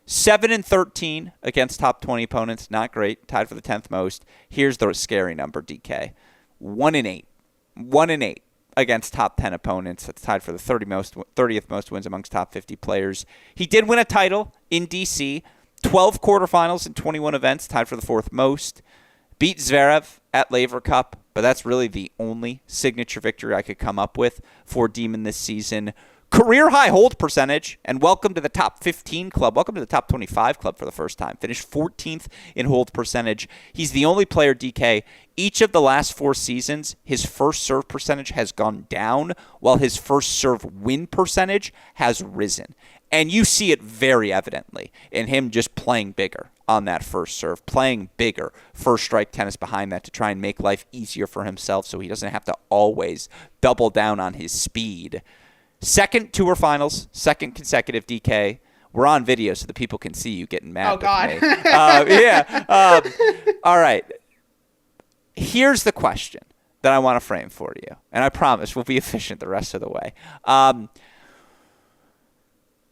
7-13 against top 20 opponents. Not great. Tied for the 10th most. Here's the scary number, DK. 1-8. 1-8 against top 10 opponents. That's tied for the 30th most wins amongst top 50 players. He did win a title in D.C., 12 quarterfinals in 21 events, tied for the 4th most. Beat Zverev at Laver Cup, but that's really the only signature victory I could come up with for Demon this season. Career high hold percentage, and welcome to the top 15 club. Welcome to the top 25 club for the first time. Finished 14th in hold percentage. He's the only player, DK, each of the last 4 seasons, his first serve percentage has gone down, while his first serve win percentage has risen. And you see it very evidently in him just playing bigger on that first serve, playing bigger first strike tennis behind that to try and make life easier for himself so he doesn't have to always double down on his speed. Second Tour Finals, second consecutive DK. We're on video so the people can see you getting mad. Oh, God. All right. Here's the question that I want to frame for you. And I promise we'll be efficient the rest of the way.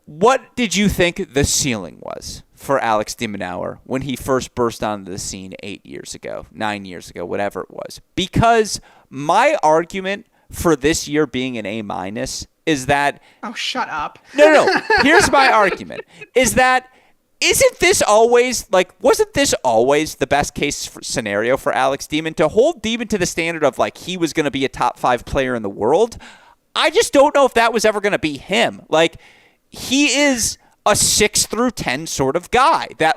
What did you think the ceiling was for Alex de Minaur when he first burst onto the scene 8 years ago, 9 years ago, whatever it was? Because my argument for this year being an A- is that... Oh, shut up. No. Here's my argument, is that wasn't this always the best case scenario for Alex Demon? To hold Demon to the standard of like he was going to be a top 5 player in the world? I just don't know if that was ever going to be him. Like... He is a 6 through 10 sort of guy that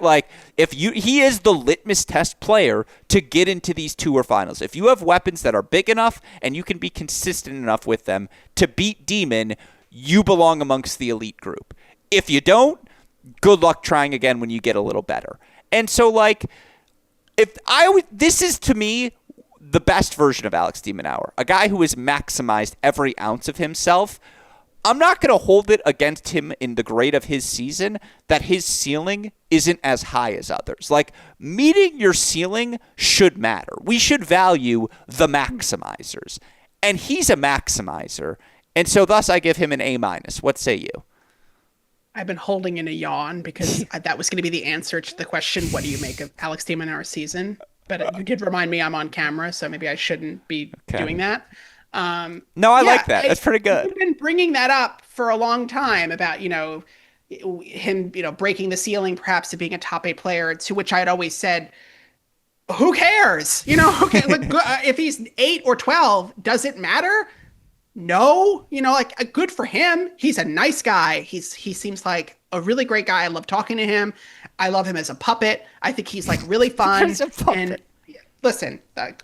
he is the litmus test player to get into these Tour Finals. If you have weapons that are big enough and you can be consistent enough with them to beat Demon, you belong amongst the elite group. If you don't, good luck trying again when you get a little better. And so this is to me the best version of Alex de Minaur, a guy who has maximized every ounce of himself. I'm not going to hold it against him in the grade of his season that his ceiling isn't as high as others. Like, meeting your ceiling should matter. We should value the maximizers. And he's a maximizer. And so thus I give him an A-. What say you? I've been holding in a yawn because that was going to be the answer to the question, what do you make of Alex de Minaur's season? But you did remind me I'm on camera, so maybe I shouldn't be doing that. No, I like that. That's pretty good. I've been bringing that up for a long time about, him, breaking the ceiling perhaps to being a top 8 player, to which I had always said, who cares? Okay, look, if he's 8 or 12, does it matter? No, good for him. He's a nice guy. He seems like a really great guy. I love talking to him. I love him as a puppet. I think he's like really fun. And listen,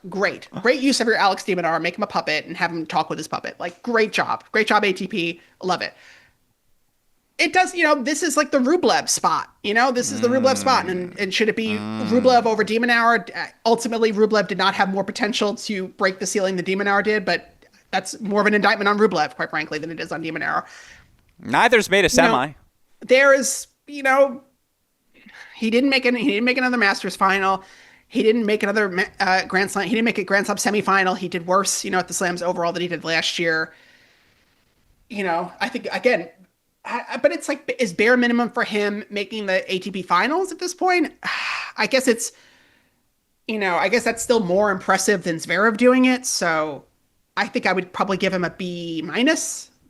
great use of your Alex de Minaur. Make him a puppet and have him talk with his puppet. Like, great job, ATP. Love it. It does, this is like the Rublev spot. This is the Rublev spot, and should it be Rublev over de Minaur? Ultimately, Rublev did not have more potential to break the ceiling than de Minaur did, but that's more of an indictment on Rublev, quite frankly, than it is on de Minaur. Neither's made a semi. There is, he didn't make another Masters final. He didn't make another Grand Slam. He didn't make a Grand Slam semifinal. He did worse, at the Slams overall than he did last year. I think, again, but it's like, is bare minimum for him making the ATP finals at this point? I guess it's, I guess that's still more impressive than Zverev doing it. So I think I would probably give him a B-,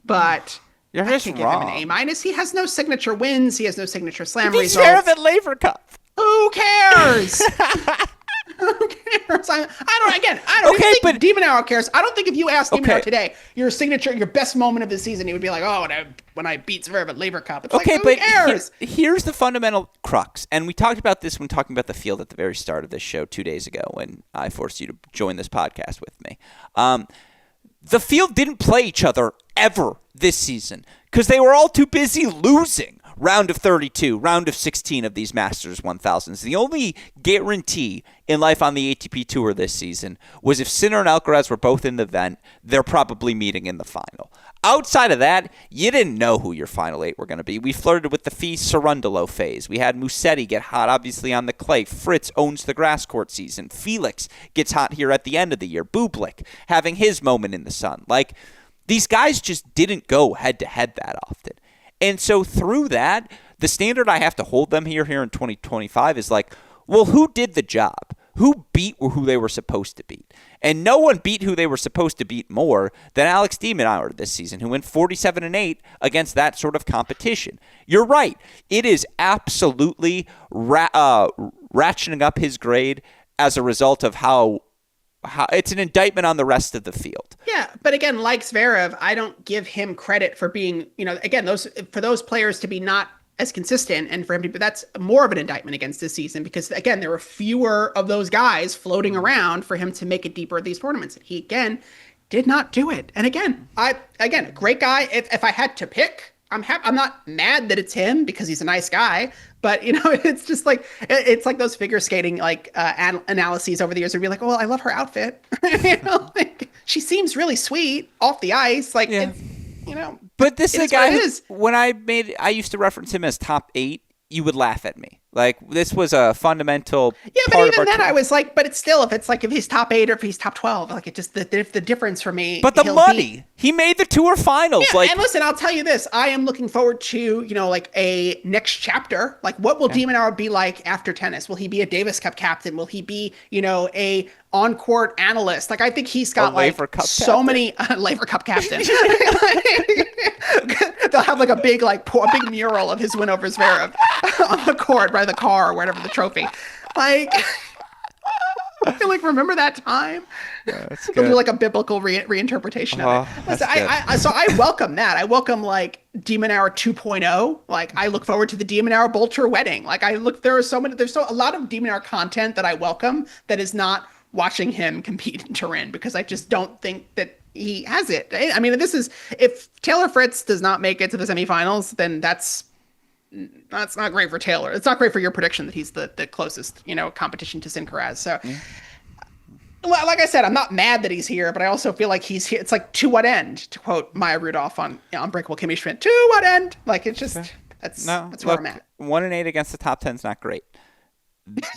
but you're just give wrong. him an A-. He has no signature wins. He has no signature slam He's results. Zverev at Laver Cup. Who cares? Who cares? I don't even think de Minaur cares. I don't think if you asked de Minaur today, your best moment of the season, he would be like, oh, when I beat Zverev at Laver Cup. It's who cares? Here's the fundamental crux. And we talked about this when talking about the field at the very start of this show 2 days ago when I forced you to join this podcast with me. The field didn't play each other ever this season because they were all too busy losing round of 32, round of 16 of these Masters 1000s. The only guarantee in life on the ATP Tour this season was if Sinner and Alcaraz were both in the event, they're probably meeting in the final. Outside of that, you didn't know who your final 8 were going to be. We flirted with the Fee-Cerundolo phase. We had Musetti get hot, obviously, on the clay. Fritz owns the grass court season. Felix gets hot here at the end of the year. Bublik having his moment in the sun. Like, these guys just didn't go head-to-head that often. And so through that, the standard I have to hold them here in 2025 is like, well, who did the job? Who beat who they were supposed to beat? And no one beat who they were supposed to beat more than Alex de Minaur this season, who went 47-8 against that sort of competition. You're right. It is absolutely ratcheting up his grade as a result of how it's an indictment on the rest of the field. Yeah, but again, like Zverev, I don't give him credit for being, again, those players to be not as consistent, and for him to be, that's more of an indictment against this season because, again, there were fewer of those guys floating around for him to make it deeper at these tournaments. He, again, did not do it. And again, great guy. If I had to pick, I'm not mad that it's him because he's a nice guy, but it's just like, it's like those figure skating, analyses over the years would be like, well, I love her outfit. She seems really sweet off the ice. Like, yeah. But this is a guy when I used to reference him as top 8, you would laugh at me. Like, this was a fundamental but even then I was like, but it's still, if he's top 8 or if he's top 12, like, it just, the difference for me. But the money, he made the tour finals. Yeah, and listen, I'll tell you this, I am looking forward to, a next chapter. Like, what will de Minaur be like after tennis? Will he be a Davis Cup captain? Will he be, a on-court analyst? Like, I think he's got many Laver Cup captain. They'll have like a big mural of his win over Zverev on the court by the car or whatever, the trophy. Like, remember that time? Yeah, they'll do like a biblical reinterpretation of it. Listen, so I welcome that. I welcome de Minaur 2.0. Like, I look forward to the de Minaur Bolter wedding. Like, there's a lot of de Minaur content that I welcome that is not watching him compete in Turin because I just don't think that he has it. I mean, if Taylor Fritz does not make it to the semifinals, then that's not great for Taylor. It's not great for your prediction that he's the closest, competition to Alcaraz. So Well, like I said, I'm not mad that he's here, but I also feel like he's here. It's like, to what end? To quote Maya Rudolph on Unbreakable Kimmy Schmidt, to what end? Like, it's just, No, that's where look, I'm at. 1-8 against the top 10 is not great.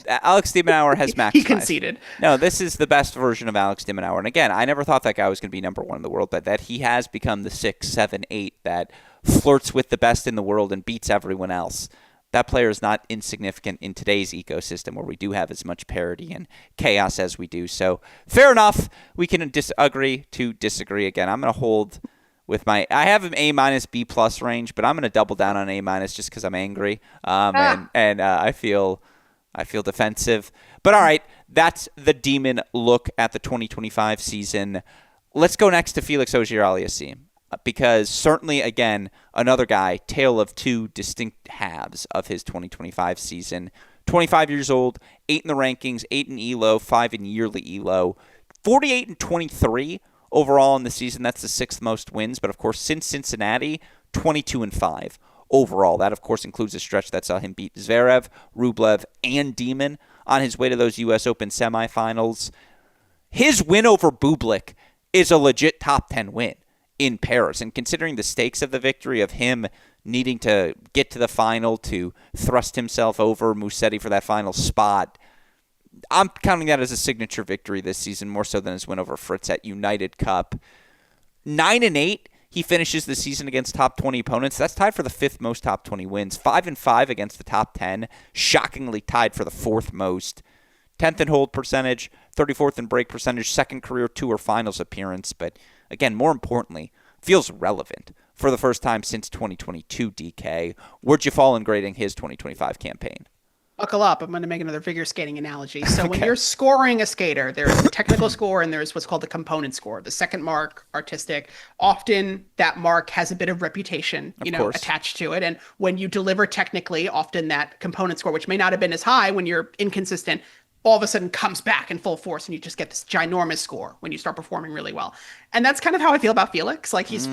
Alex de Minaur has maximized. He conceded. No, this is the best version of Alex de Minaur. And again, I never thought that guy was going to be number one in the world, but that he has become the 6, 7, 8 that flirts with the best in the world and beats everyone else. That player is not insignificant in today's ecosystem where we do have as much parity and chaos as we do. So fair enough. We can disagree to disagree. Again, I'm going to hold with I have an A- B+ range, but I'm going to double down on A- just because I'm angry. And I feel defensive. But all right, that's the demon look at the 2025 season. Let's go next to Felix Auger-Aliassime, because certainly, again, another guy, tale of two distinct halves of his 2025 season. 25 years old, 8 in the rankings, 8 in ELO, 5 in yearly ELO, 48 and 23 overall in the season. That's the 6th most wins. But, of course, since Cincinnati, 22 and 5 overall. That, of course, includes a stretch that saw him beat Zverev, Rublev, and Demon on his way to those U.S. Open semifinals. His win over Bublik is a legit top 10 win in Paris. And considering the stakes of the victory of him needing to get to the final to thrust himself over Musetti for that final spot, I'm counting that as a signature victory this season, more so than his win over Fritz at United Cup. 9 and 8. He finishes the season against top 20 opponents. That's tied for the 5th most top 20 wins. 5 and 5 against the top 10. Shockingly tied for the 4th most. 10th in hold percentage, 34th in break percentage, 2nd career tour finals appearance. But again, more importantly, feels relevant for the first time since 2022, DK. Where'd you fall in grading his 2025 campaign? Buckle up. I'm going to make another figure skating analogy. So when you're scoring a skater, there's a technical score and there's what's called the component score. The second mark, artistic. Often that mark has a bit of reputation, attached to it. And when you deliver technically, often that component score, which may not have been as high when you're inconsistent, all of a sudden comes back in full force and you just get this ginormous score when you start performing really well. And that's kind of how I feel about Felix. Like he's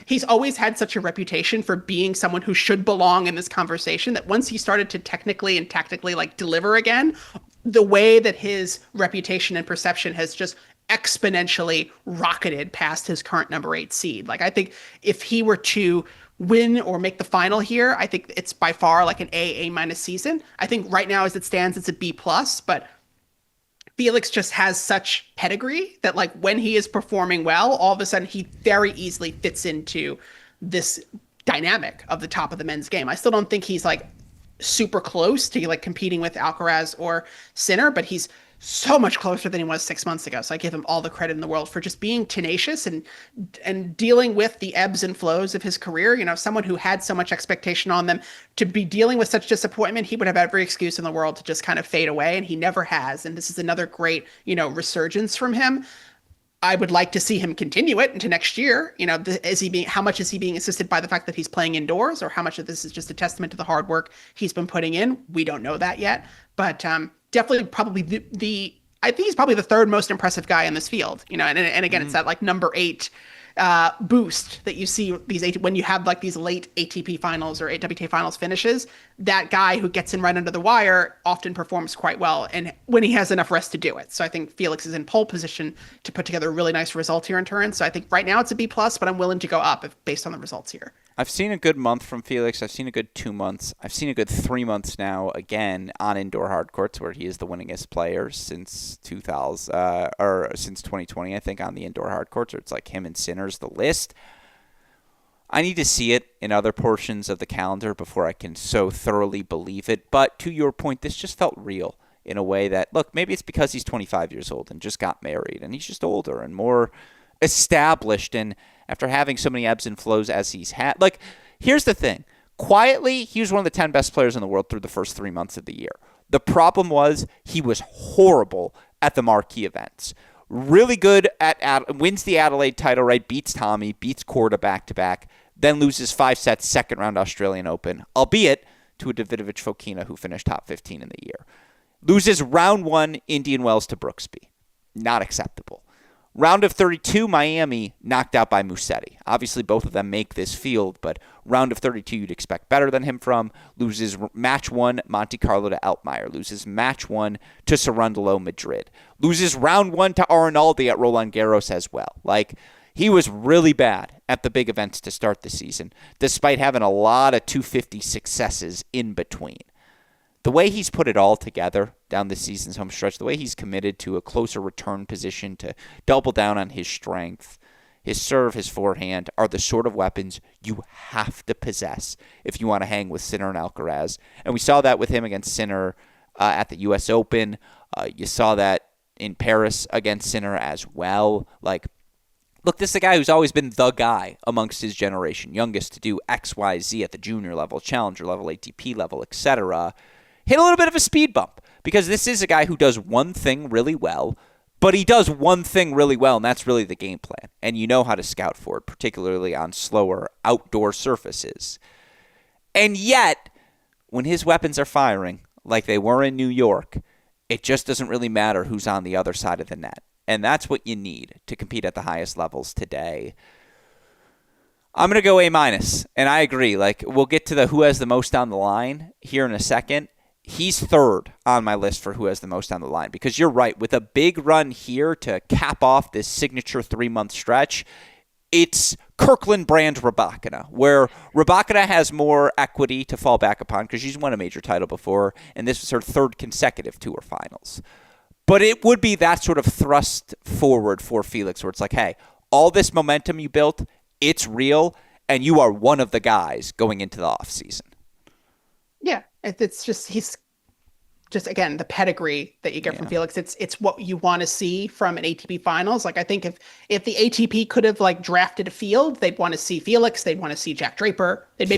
he's always had such a reputation for being someone who should belong in this conversation that once he started to technically and tactically deliver again, the way that his reputation and perception has just exponentially rocketed past his current number 8 seed. I think if he were to win or make the final here, I think it's by far an A- season. I think right now as it stands, it's a B+, but Felix just has such pedigree that when he is performing well, all of a sudden he very easily fits into this dynamic of the top of the men's game. I still don't think he's super close to competing with Alcaraz or Sinner, but he's so much closer than he was 6 months ago. So I give him all the credit in the world for just being tenacious and dealing with the ebbs and flows of his career. Someone who had so much expectation on them to be dealing with such disappointment, he would have every excuse in the world to just kind of fade away, and he never has. And this is another great, resurgence from him. I would like to see him continue it into next year. How much is he being assisted by the fact that he's playing indoors, or how much of this is just a testament to the hard work he's been putting in? We don't know that yet, but definitely probably I think he's probably the 3rd most impressive guy in this field. And again, it's that number 8 boost that you see when you have these late ATP finals or WTA finals finishes. That guy who gets in right under the wire often performs quite well, and when he has enough rest to do it. So I think Felix is in pole position to put together a really nice result here in Turin. So I think right now it's a B+, but I'm willing to go up based on the results here. I've seen a good month from Felix. I've seen a good 2 months. I've seen a good 3 months now, again, on indoor hard courts, where he is the winningest player since 2000 or since 2020, I think, on the indoor hard courts, where it's him and Sinner's the list. I need to see it in other portions of the calendar before I can so thoroughly believe it. But to your point, this just felt real in a way that, look, maybe it's because he's 25 years old and just got married, and he's just older and more established, and after having so many ebbs and flows as he's had. Here's the thing. Quietly, he was one of the 10 best players in the world through the first 3 months of the year. The problem was he was horrible at the marquee events. Really good wins the Adelaide title, right? Beats Tommy, beats Korda back-to-back, then loses 5 sets, second round Australian Open, albeit to a Davidovich Fokina who finished top 15 in the year. Loses round 1 Indian Wells to Brooksby. Not acceptable. Round of 32, Miami knocked out by Musetti. Obviously, both of them make this field, but round of 32, you'd expect better than him from. Loses match 1, Monte Carlo to Altmaier. Loses match 1 to Cerundolo, Madrid. Loses round 1 to Arnaldi at Roland Garros as well. Like, he was really bad at the big events to start the season, despite having a lot of 250 successes in between. The way he's put it all together down the season's home stretch, the way he's committed to a closer return position to double down on his strength, his serve, his forehand, are the sort of weapons you have to possess if you want to hang with Sinner and Alcaraz. And we saw that with him against Sinner at the U.S. Open. You saw that in Paris against Sinner as well. Like, look, this is a guy who's always been the guy amongst his generation, youngest to do X, Y, Z at the junior level, challenger level, ATP level, etc. Hit a little bit of a speed bump because this is a guy who does one thing really well, but he does one thing really well, and that's really the game plan. And you know how to scout for it, particularly on slower outdoor surfaces. And yet, when his weapons are firing, like they were in New York, it just doesn't really matter who's on the other side of the net. And that's what you need to compete at the highest levels today. I'm going to go A-, and I agree. Like, we'll get to the who has the most on the line here in a second. He's third on my list for who has the most on the line because you're right. With a big run here to cap off this signature 3-month stretch, it's Kirkland brand Rybakina, where Rybakina has more equity to fall back upon because she's won a major title before, and this was her third consecutive Tour Finals. But it would be that sort of thrust forward for Felix where it's like, hey, all this momentum you built, it's real, and you are one of the guys going into the offseason. Yeah, it's just he's just, again, the pedigree that you get from Felix. It's what you want to see from an ATP Finals. Like, I think if the ATP could have like drafted a field, they'd want to see Felix, they'd want to see Jack Draper, they'd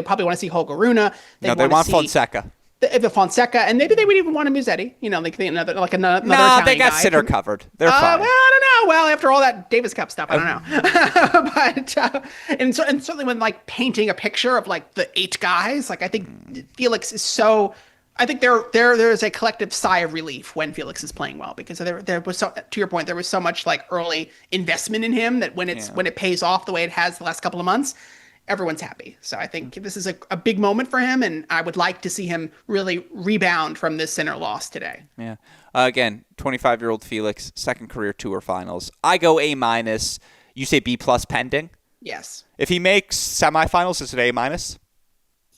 probably want to see Holger Rune. They want Fonseca. The Fonseca, and maybe they would even want a Musetti. You know, like another Italian they got guy. Sinner covered. They're fine. Well, I don't know. Well, after all that Davis Cup stuff, I don't know. But and certainly when like painting a picture of like the 8 guys, like I think Felix is so. I think there is a collective sigh of relief when Felix is playing well because there was so, to your point, there was so much like early investment in him that when it pays off the way it has the last couple of months, everyone's happy. So I think this is a big moment for him, and I would like to see him really rebound from this Sinner loss today. Yeah. Again, 25-year-old Felix, second career Tour Finals. I go A-. You say B+ pending? Yes. If he makes semifinals, is it A-?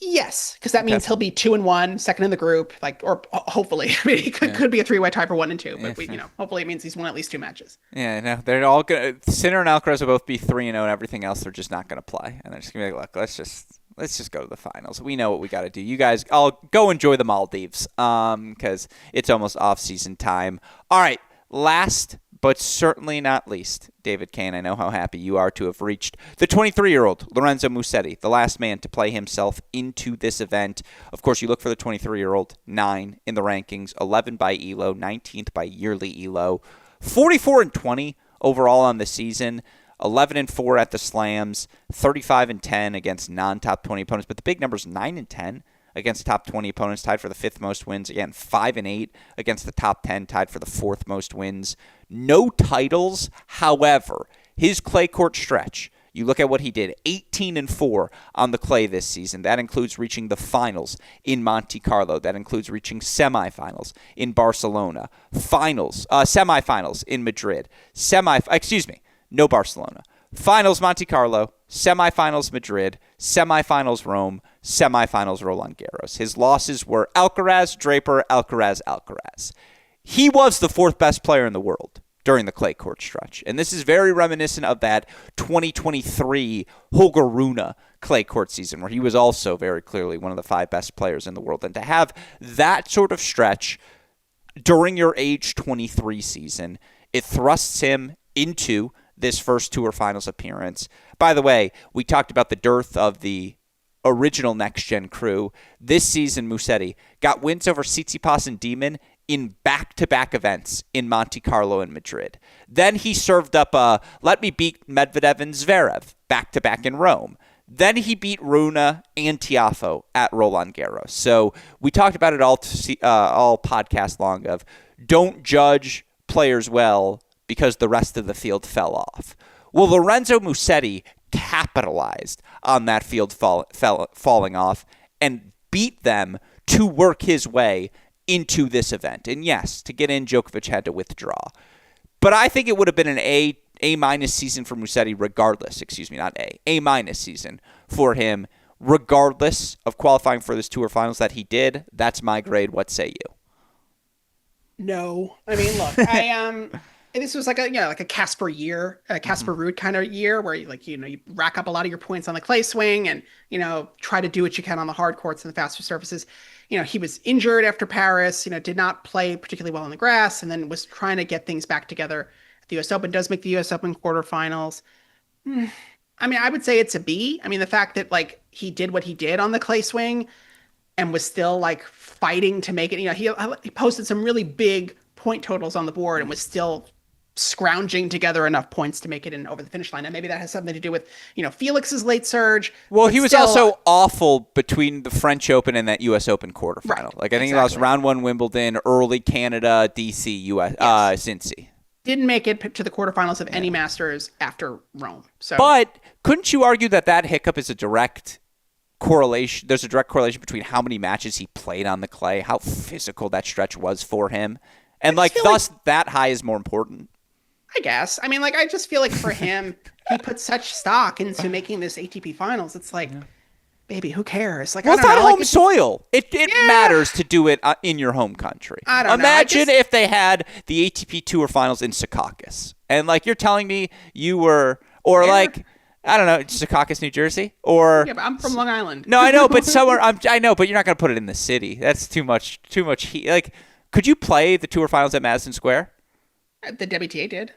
Yes, because that means he'll be 2-1, second in the group, or hopefully. I mean, it could be a 3-way tie for 1 and 2, but hopefully it means he's won at least 2 matches. Yeah, no, they're all gonna. Sinner and Alcaraz will both be 3-0, and everything else they're just not gonna play, and they're just gonna be like, look, let's just go to the finals. We know what we got to do. You guys, I'll go enjoy the Maldives, because it's almost off-season time. All right, last but certainly not least, David Kane, I know how happy you are to have reached the 23-year-old Lorenzo Musetti, the last man to play himself into this event. Of course, you look for the 23-year-old, 9 in the rankings, 11 by ELO, 19th by yearly ELO, 44-20 overall on the season, 11-4 at the slams, 35-10 against non-top 20 opponents. But the big numbers, 9-10 against top 20 opponents, tied for the 5th most wins. Again, 5-8 against the top 10, tied for the 4th most wins. No titles, however, his clay court stretch, you look at what he did, 18-4 on the clay this season. That includes reaching the finals in Monte Carlo. That includes reaching semifinals in Barcelona. Semifinals in Madrid. No Barcelona. Finals Monte Carlo, semifinals Madrid, semifinals Rome, semifinals Roland Garros. His losses were Alcaraz, Draper, Alcaraz. He was the 4th best player in the world during the clay court stretch. And this is very reminiscent of that 2023 Holger Rune clay court season where he was also very clearly one of the 5 best players in the world. And to have that sort of stretch during your age 23 season, it thrusts him into this first Tour Finals appearance. By the way, we talked about the dearth of the original next-gen crew. This season, Musetti got wins over Tsitsipas and Demon in back-to-back events in Monte Carlo and Madrid. Then he served up a let me beat Medvedev and Zverev back-to-back in Rome. Then he beat Rune and Tiafoe at Roland Garros. So we talked about it all podcast long of don't judge players well because the rest of the field fell off. Well, Lorenzo Musetti capitalized on that field falling off and beat them to work his way into this event. And yes, to get in, Djokovic had to withdraw. But I think it would have been an A-minus season for Musetti regardless. Excuse me, not A-minus season for him regardless of qualifying for this Tour Finals that he did. That's my grade. What say you? No. I mean, look, this was like a Casper year, a Casper Ruud kind of year where you rack up a lot of your points on the clay swing and, try to do what you can on the hard courts and the faster surfaces. He was injured after Paris, did not play particularly well on the grass and then was trying to get things back together at the US Open, does make the US Open quarterfinals. I mean, I would say it's a B. I mean, the fact that he did what he did on the clay swing and was still fighting to make it, he posted some really big point totals on the board and was still scrounging together enough points to make it in over the finish line. And maybe that has something to do with, Felix's late surge. Well, he was also awful between the French Open and that U.S. Open quarterfinal. Right, I think he lost round 1 Wimbledon, early Canada, D.C., U.S., Cincy. Didn't make it to the quarterfinals of any Masters after Rome. So, but couldn't you argue that hiccup is a direct correlation? There's a direct correlation between how many matches he played on the clay, how physical that stretch was for him, and thus that high is more important. I guess. I mean, I just feel like for him, he put such stock into making this ATP Finals. It's baby, who cares? Well, it's not home soil. It matters to do it in your home country. I don't know. Imagine if they had the ATP Tour Finals in Secaucus. And you're telling me you were, or I don't know, Secaucus, New Jersey? Or yeah, but I'm from Long Island. No, I know, but somewhere, I know, but you're not going to put it in the city. That's too much heat. Could you play the Tour Finals at Madison Square? The WTA did.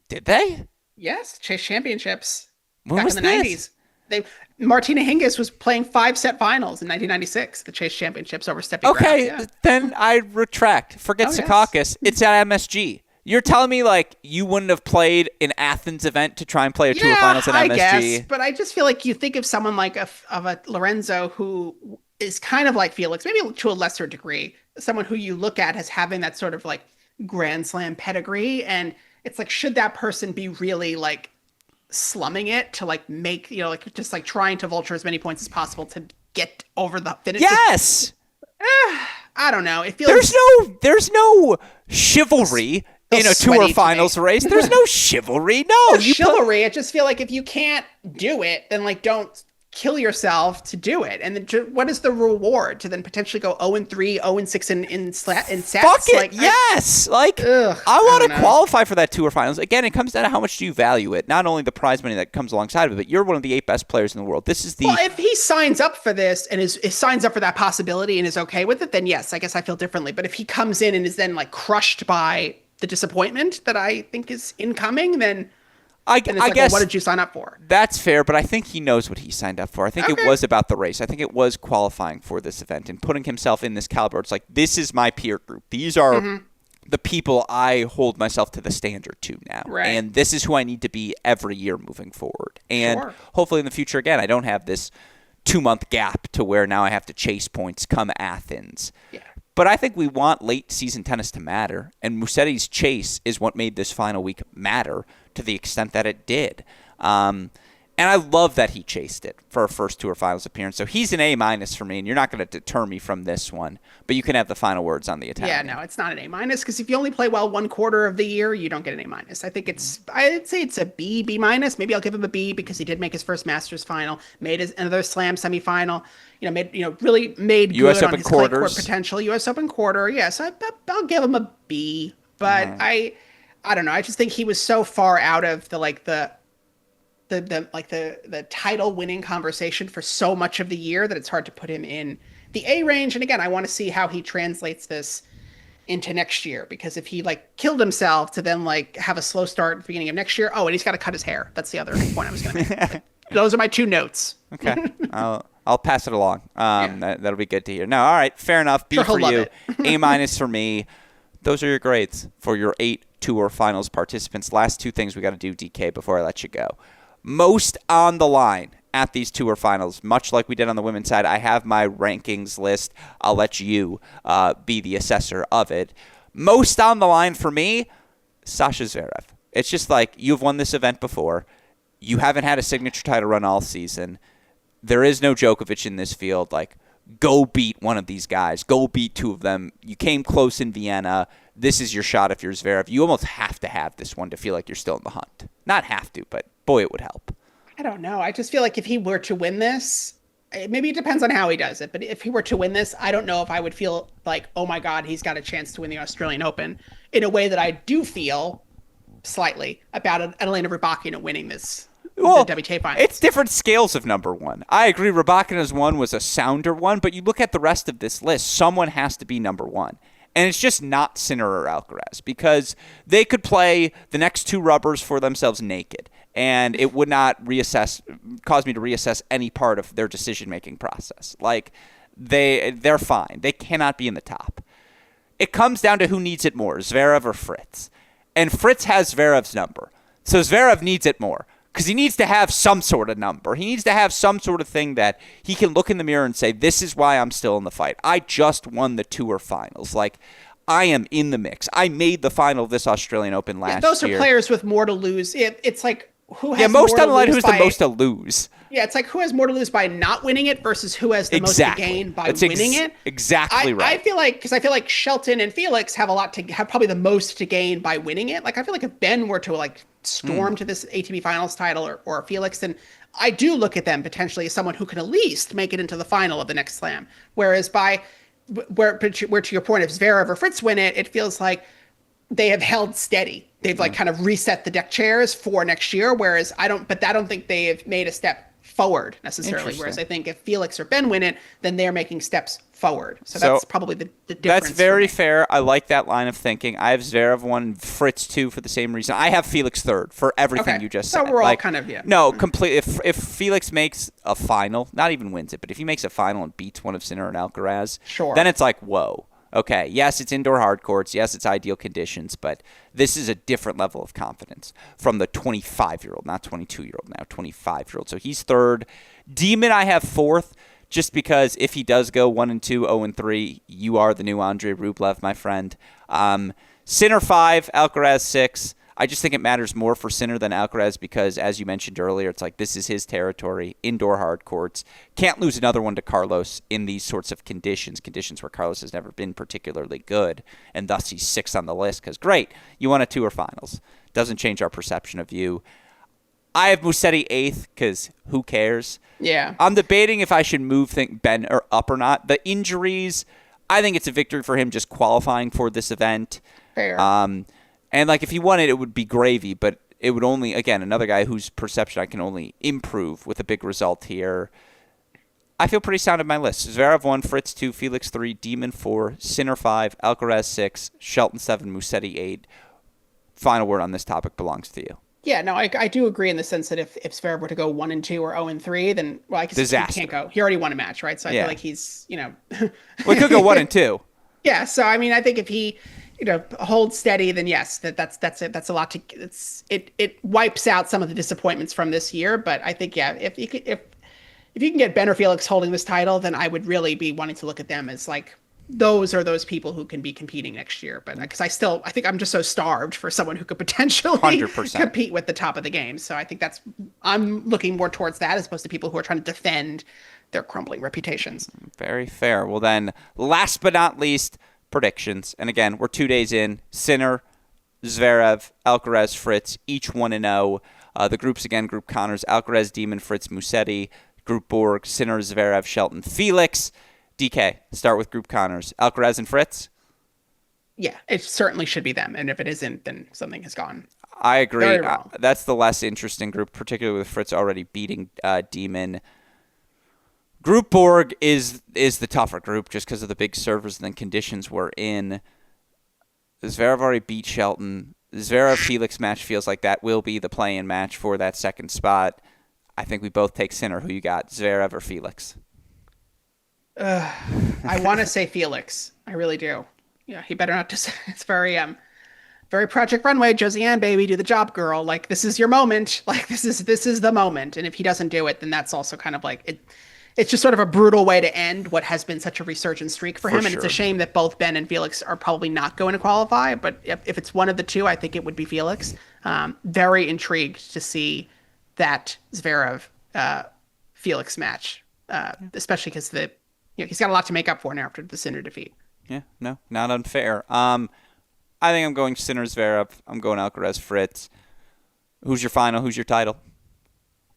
Did they? Yes, Chase Championships. When back was in the this? 90s. Martina Hingis was playing 5-set finals in 1996. The Chase Championships over Steffi Graf. Okay, then I retract. Forget Secaucus. Yes. It's at MSG. You're telling me you wouldn't have played an Athens event to try and play a Tour Finals at MSG? I guess, but I just feel you think of someone of a Lorenzo who is kind of like Felix, maybe to a lesser degree, someone who you look at as having that sort of Grand Slam pedigree, and it's should that person be really slumming it to make just trying to vulture as many points as possible to get over the finish? Yes. I don't know. It feels there's no chivalry in a Tour Finals race. There's no chivalry. No, chivalry. I just feel if you can't do it, then don't kill yourself to do it. And then what is the reward to then potentially go 0-3, 0-6 in sets? Fuck it. Yes. I want to qualify for that Tour Finals. Again, it comes down to how much do you value it. Not only the prize money that comes alongside of it, but you're one of the 8 best players in the world. This is the... Well, if he signs up for this and signs up for that possibility and is okay with it, then yes, I guess I feel differently. But if he comes in and is then crushed by the disappointment that I think is incoming, then... I guess, what did you sign up for? That's fair, but I think he knows what he signed up for. I think it was about the race. I think it was qualifying for this event and putting himself in this caliber. It's this is my peer group. These are the people I hold myself to the standard to now. Right. And this is who I need to be every year moving forward. And hopefully in the future, again, I don't have this 2-month gap to where now I have to chase points come Athens. Yeah. But I think we want late season tennis to matter, and Musetti's chase is what made this final week matter to the extent that it did. And I love that he chased it for a first Tour Finals appearance. So he's an A- for me, and you're not going to deter me from this one. But you can have the final words on the Italian. Yeah, no, it's not an A- because if you only play well 1/4 of the year, you don't get an A-. I think I'd say it's a B, B-. Maybe I'll give him a B because he did make his first Masters final, made another Slam semifinal. Really made US good Open on his quarters. clay court potential. US Open quarter, yes. I'll give him a B. But I don't know. I just think he was so far out of the title winning conversation for so much of the year that it's hard to put him in the A range. And again, I want to see how he translates this into next year, because if he killed himself to then have a slow start at the beginning of next year, and he's got to cut his hair. That's the other point I was going to make. Those are my 2 notes. Okay. I'll pass it along. That'll be good to hear. No, all right, fair enough. B for you, A- for me. Those are your grades for your 8 Tour Finals participants. Last 2 things we got to do, DK, before I let you go. Most on the line at these Tour Finals, much like we did on the women's side. I have my rankings list. I'll let you be the assessor of it. Most on the line for me, Sasha Zverev. It's just like, you've won this event before. You haven't had a signature title run all season. There is no Djokovic in this field. Like, go beat one of these guys. Go beat two of them. You came close in Vienna. This is your shot if you're Zverev. You almost have to have this one to feel like you're still in the hunt. Not have to, but boy, it would help. I don't know. I just feel like if he were to win this, maybe it depends on how he does it, but if he were to win this, I don't know if I would feel like, oh my God, he's got a chance to win the Australian Open in a way that I do feel slightly about Elena Rybakina winning this. Well, the WTA Finals. It's different scales of number one. I agree. Rybakina's one was a sounder one, but you look at the rest of this list, someone has to be number one. And it's just not Sinner or Alcaraz, because they could play the next two rubbers for themselves naked, and it would not cause me to reassess any part of their decision-making process. Like, they're fine. They cannot be in the top. It comes down to who needs it more, Zverev or Fritz. And Fritz has Zverev's number. So Zverev needs it more, because he needs to have some sort of number. He needs to have some sort of thing that he can look in the mirror and say, this is why I'm still in the fight. I just won the tour finals. Like, I am in the mix. I made the final of this Australian Open last year. Those are players with more to lose. It's like, who has most more on the line, who's by, the most to lose? Yeah, it's like, who has more to lose by not winning it versus who has the most to gain by winning it. Exactly right. I feel like Shelton and Felix have probably the most to gain by winning it. Like, I feel like if Ben were to like storm to this ATP Finals title or Felix, then I do look at them potentially as someone who can at least make it into the final of the next slam. Whereas where to your point, if Zverev or Fritz win it, it feels like they have held steady. They've like kind of reset the deck chairs for next year. Whereas I don't think they have made a step forward necessarily. Whereas I think if Felix or Ben win it, then they're making steps forward. So that's probably the difference. That's very fair. I like that line of thinking. I have Zverev 1, Fritz 2 for the same reason. I have Felix 3rd for everything you just said. So we're all kind of, No, completely. If Felix makes a final, not even wins it, but if he makes a final and beats one of Sinner and Alcaraz, then it's like, whoa. Okay, yes, it's indoor hard courts. Yes, it's ideal conditions, but this is a different level of confidence from the 25-year-old, not 22-year-old now, 25-year-old. So he's 3rd. Demon, I have 4th, just because if he does go 1-2, 0-3, you are the new Andrei Rublev, my friend. Sinner 5, Alcaraz 6. I just think it matters more for Sinner than Alcaraz because, as you mentioned earlier, it's like this is his territory, indoor hard courts. Can't lose another one to Carlos in these sorts of conditions where Carlos has never been particularly good, and thus he's 6th on the list because, great, you won a tour finals. Doesn't change our perception of you. I have Musetti 8th because who cares? Yeah. I'm debating if I should move Ben up or not. The injuries, I think it's a victory for him just qualifying for this event. Fair. And, like, if he won it, it would be gravy, but it would only, again, another guy whose perception I can only improve with a big result here. I feel pretty sound in my list. Zverev 1, Fritz 2, Felix 3, Demon 4, Sinner 5, Alcaraz 6, Shelton 7, Musetti 8. Final word on this topic belongs to you. Yeah, no, I do agree in the sense that if Zverev were to go 1-2 or 0-3, then, well, I guess disaster. He can't go. He already won a match, right? So I feel like he's, Well, he could go 1-2. Yeah, so, I mean, I think if he hold steady, then yes, that's it. That's a lot it wipes out some of the disappointments from this year. But I think, yeah, if you can get Ben or Felix holding this title, then I would really be wanting to look at them as like, those are those people who can be competing next year. But because I think I'm just so starved for someone who could potentially 100%. Compete with the top of the game. So I think I'm looking more towards that as opposed to people who are trying to defend their crumbling reputations. Very fair. Well, then, last but not least, predictions. And again, we're 2 days in. Sinner, Zverev, Alcaraz, Fritz, each 1-0. The groups again, Group Connors, Alcaraz, Demon, Fritz, Musetti. Group Borg, Sinner, Zverev, Shelton, Felix. DK, start with Group Connors. Alcaraz and Fritz? Yeah, it certainly should be them. And if it isn't, then something has gone. I agree. That's the less interesting group, particularly with Fritz already beating Demon. Group Borg is the tougher group just because of the big servers and the conditions we're in. Zverev already beat Shelton. Zverev-Felix match feels like that will be the play-in match for that second spot. I think we both take Sinner. Who you got, Zverev or Felix? I want to say Felix. I really do. Yeah, he better not just. It's very Project Runway, Josiane, baby, do the job, girl. Like, this is your moment. Like, this is the moment. And if he doesn't do it, then that's also kind of like it. it's just sort of a brutal way to end what has been such a resurgent streak for him. And it's a sure. shame that both Ben and Felix are probably not going to qualify. But if it's one of the two, I think it would be Felix. Very intrigued to see that Zverev Felix match, especially because he's got a lot to make up for now after the Sinner defeat. Yeah, no, not unfair. I think I'm going Sinner Zverev. I'm going Alcaraz Fritz. Who's your final? Who's your title?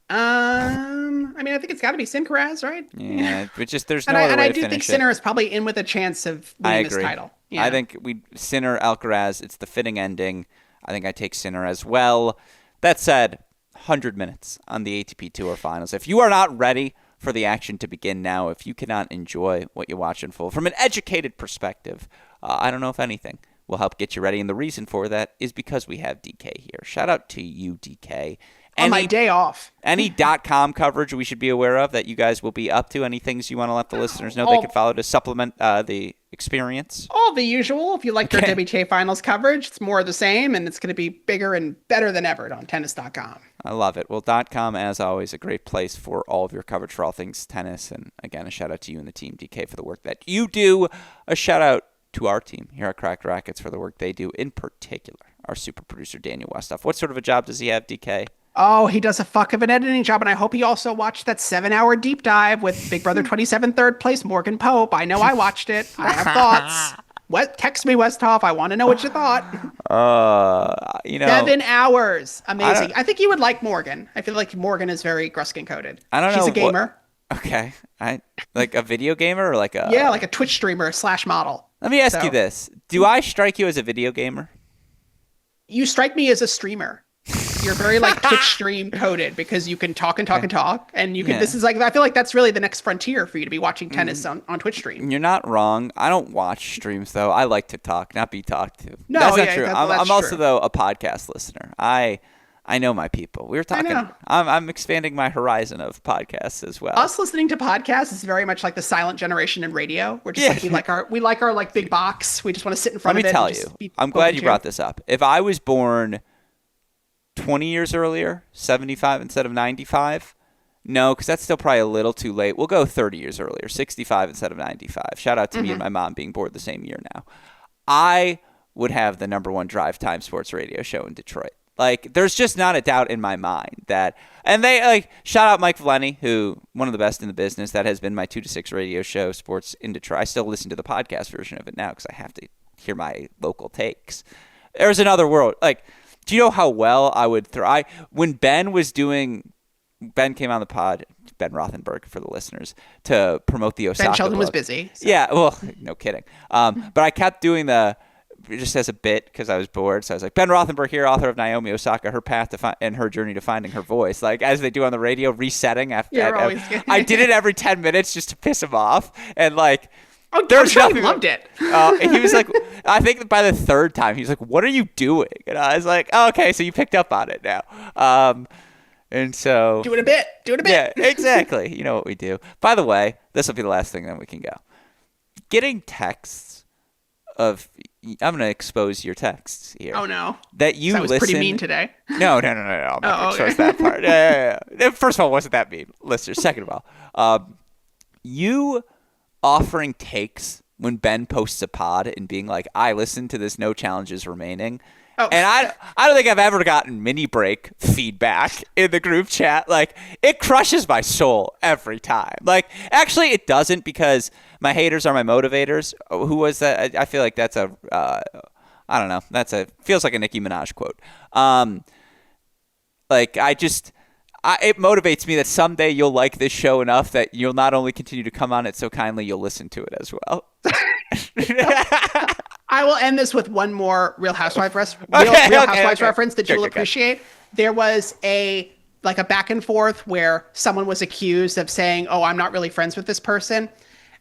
I mean, I think it's got to be Sincaraz, right? Yeah, but just there's no other way to finish it. And I do think Sinner is probably in with a chance of winning this title. Yeah. I think Sinner, Alcaraz, it's the fitting ending. I think I take Sinner as well. That said, 100 minutes on the ATP Tour Finals. If you are not ready for the action to begin now, if you cannot enjoy what you watch in full from an educated perspective, I don't know if anything will help get you ready. And the reason for that is because we have DK here. Shout out to you, DK. On my day off. Any .com coverage we should be aware of that you guys will be up to? Any things you want to let the listeners know they can follow to supplement the experience? All the usual. If you like your WTA Finals coverage, it's more of the same, and it's going to be bigger and better than ever on tennis.com. I love it. Well, .com, as always, a great place for all of your coverage for all things tennis. And again, a shout out to you and the team, DK, for the work that you do. A shout out to our team here at Cracked Racquets for the work they do, in particular, our super producer, Daniel Westoff. What sort of a job does he have, DK? Oh, he does a fuck of an editing job, and I hope he also watched that 7-hour deep dive with Big Brother 27 third place Morgan Pope. I know I watched it. I have thoughts. Text me, Westhoff. I want to know what you thought. 7 hours. Amazing. I think you would like Morgan. I feel like Morgan is very Gruskin coded. I don't know. She's a gamer. Okay. Like a video gamer or like a... Yeah, like a Twitch streamer / model. Let me ask you this. Do I strike you as a video gamer? You strike me as a streamer. You're very like Twitch stream coded because you can talk and talk and talk, and you can. Yeah. This is like, I feel like that's really the next frontier for you to be watching tennis on Twitch stream. You're not wrong. I don't watch streams though. I like to talk, not be talked to. No, that's not yeah, true. I'm also though a podcast listener. I know my people. We were talking. I'm expanding my horizon of podcasts as well. Us listening to podcasts is very much like the silent generation in radio. We're just we like our like big box. We just want to sit in front of it. Let me tell you. I'm glad you brought this up. If I was born 20 years earlier, 75 instead of 95? No, because that's still probably a little too late. We'll go 30 years earlier, 65 instead of 95. Shout out to me and my mom being born the same year now. I would have the #1 drive time sports radio show in Detroit. Like, there's just not a doubt in my mind that, and they like, shout out Mike Valeni, who one of the best in the business. That has been my 2 to 6 radio show, sports in Detroit. I still listen to the podcast version of it now because I have to hear my local takes. There's another world. Like, do you know how well I would throw? When Ben came on the pod, Ben Rothenberg for the listeners, to promote the Osaka Ben Shelton book. was busy. So. Yeah, well, no kidding. But I kept doing just as a bit because I was bored. So I was like, Ben Rothenberg here, author of Naomi Osaka, Her Path to and Her Journey to Finding Her Voice. Like, as they do on the radio, resetting after. I did it every 10 minutes just to piss him off. And like, I'm sure he loved it. He was like, I think by the third time, he was like, what are you doing? And I was like, oh, okay, so you picked up on it now. And so... Do it a bit. Yeah, exactly. You know what we do. By the way, this will be the last thing, then we can go. Getting texts of... I'm going to expose your texts here. Oh, no. That you listen... That was pretty mean today. No. I'm not going to expose that part. Yeah. First of all, wasn't that mean, listeners? Second of all, you... offering takes when Ben posts a pod and being like, I listened to this, no challenges remaining. Oh. And I don't think I've ever gotten mini break feedback in the group chat. Like, it crushes my soul every time. Like, actually it doesn't, because my haters are my motivators. Who was that? I feel like that's I don't know. Feels like a Nicki Minaj quote. It motivates me that someday you'll like this show enough that you'll not only continue to come on it so kindly, you'll listen to it as well. I will end this with one more Real Housewives reference that you'll appreciate. There was a back and forth where someone was accused of saying, oh, I'm not really friends with this person.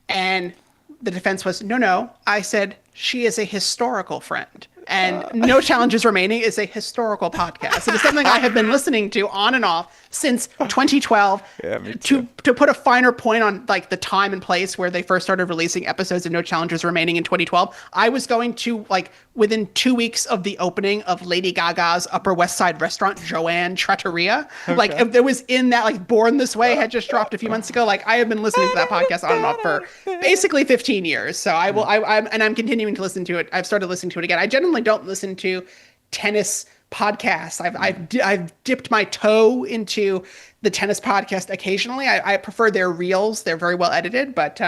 And the defense was, no. I said, she is a historical friend. And No Challenges Remaining is a historical podcast. It is something I have been listening to on and off since 2012. Yeah, me too. To put a finer point on like the time and place where they first started releasing episodes of No Challenges Remaining in 2012, I was going to like within 2 weeks of the opening of Lady Gaga's Upper West Side restaurant, Joanne Trattoria. Okay. Like if there was in that, like Born This Way had just dropped a few months ago. Like I have been listening to that podcast on and off for basically 15 years. So I'm continuing to listen to it. I've started listening to it again. I generally don't listen to tennis podcasts. I've dipped my toe into the tennis podcast occasionally. I prefer their reels. They're very well edited, but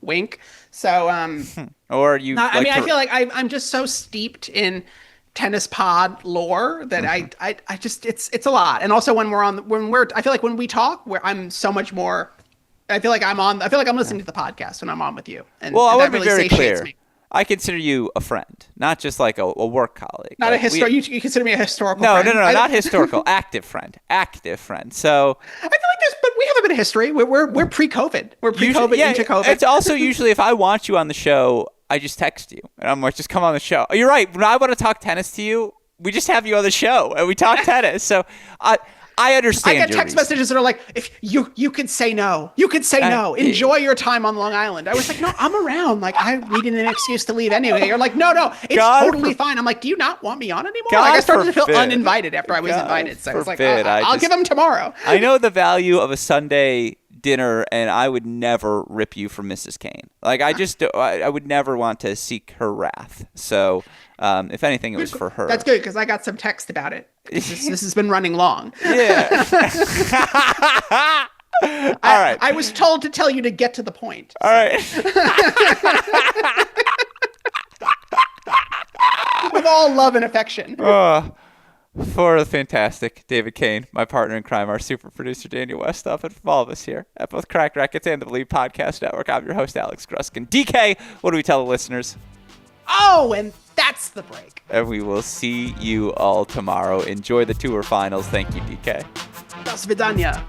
wink. So or you I feel like I'm just so steeped in tennis pod lore that I just it's a lot. And also I feel like when we talk, I'm so much more I feel like I'm listening to the podcast when I'm on with you. And well, I want to really be very satiates clear. me. I consider you a friend, not just like a work colleague. Not like you consider me a historical friend? No, not historical. Active friend. So I feel like but we have a bit of history. We're pre-COVID. We're pre-COVID into COVID. It's also usually if I want you on the show, I just text you and I'm like, just come on the show. You're right. When I want to talk tennis to you, we just have you on the show and we talk tennis. So I understand. I get text messages that are like, if you could say no. You could say no. Enjoy your time on Long Island. I was like, no, I'm around. Like, I needed an excuse to leave anyway. You're like, no, it's totally fine. I'm like, do you not want me on anymore? Like, I started to feel uninvited after I was invited. So I was like, I'll give them tomorrow. I know the value of a Sunday dinner, and I would never rip you from Mrs. Kane. Like, I would never want to seek her wrath. So, if anything, it was for her. That's good, because I got some text about it. This has been running long. Yeah. All right. I was told to tell you to get to the point. All right. With all love and affection. For the fantastic David Kane, my partner in crime, our super producer Daniel Westhoff, and from all of us here at both Cracked Racquets and the Believe Podcast Network, I'm your host, Alex Gruskin. DK, what do we tell the listeners? Oh, and that's the break. And we will see you all tomorrow. Enjoy the tour finals. Thank you, DK. До свидания.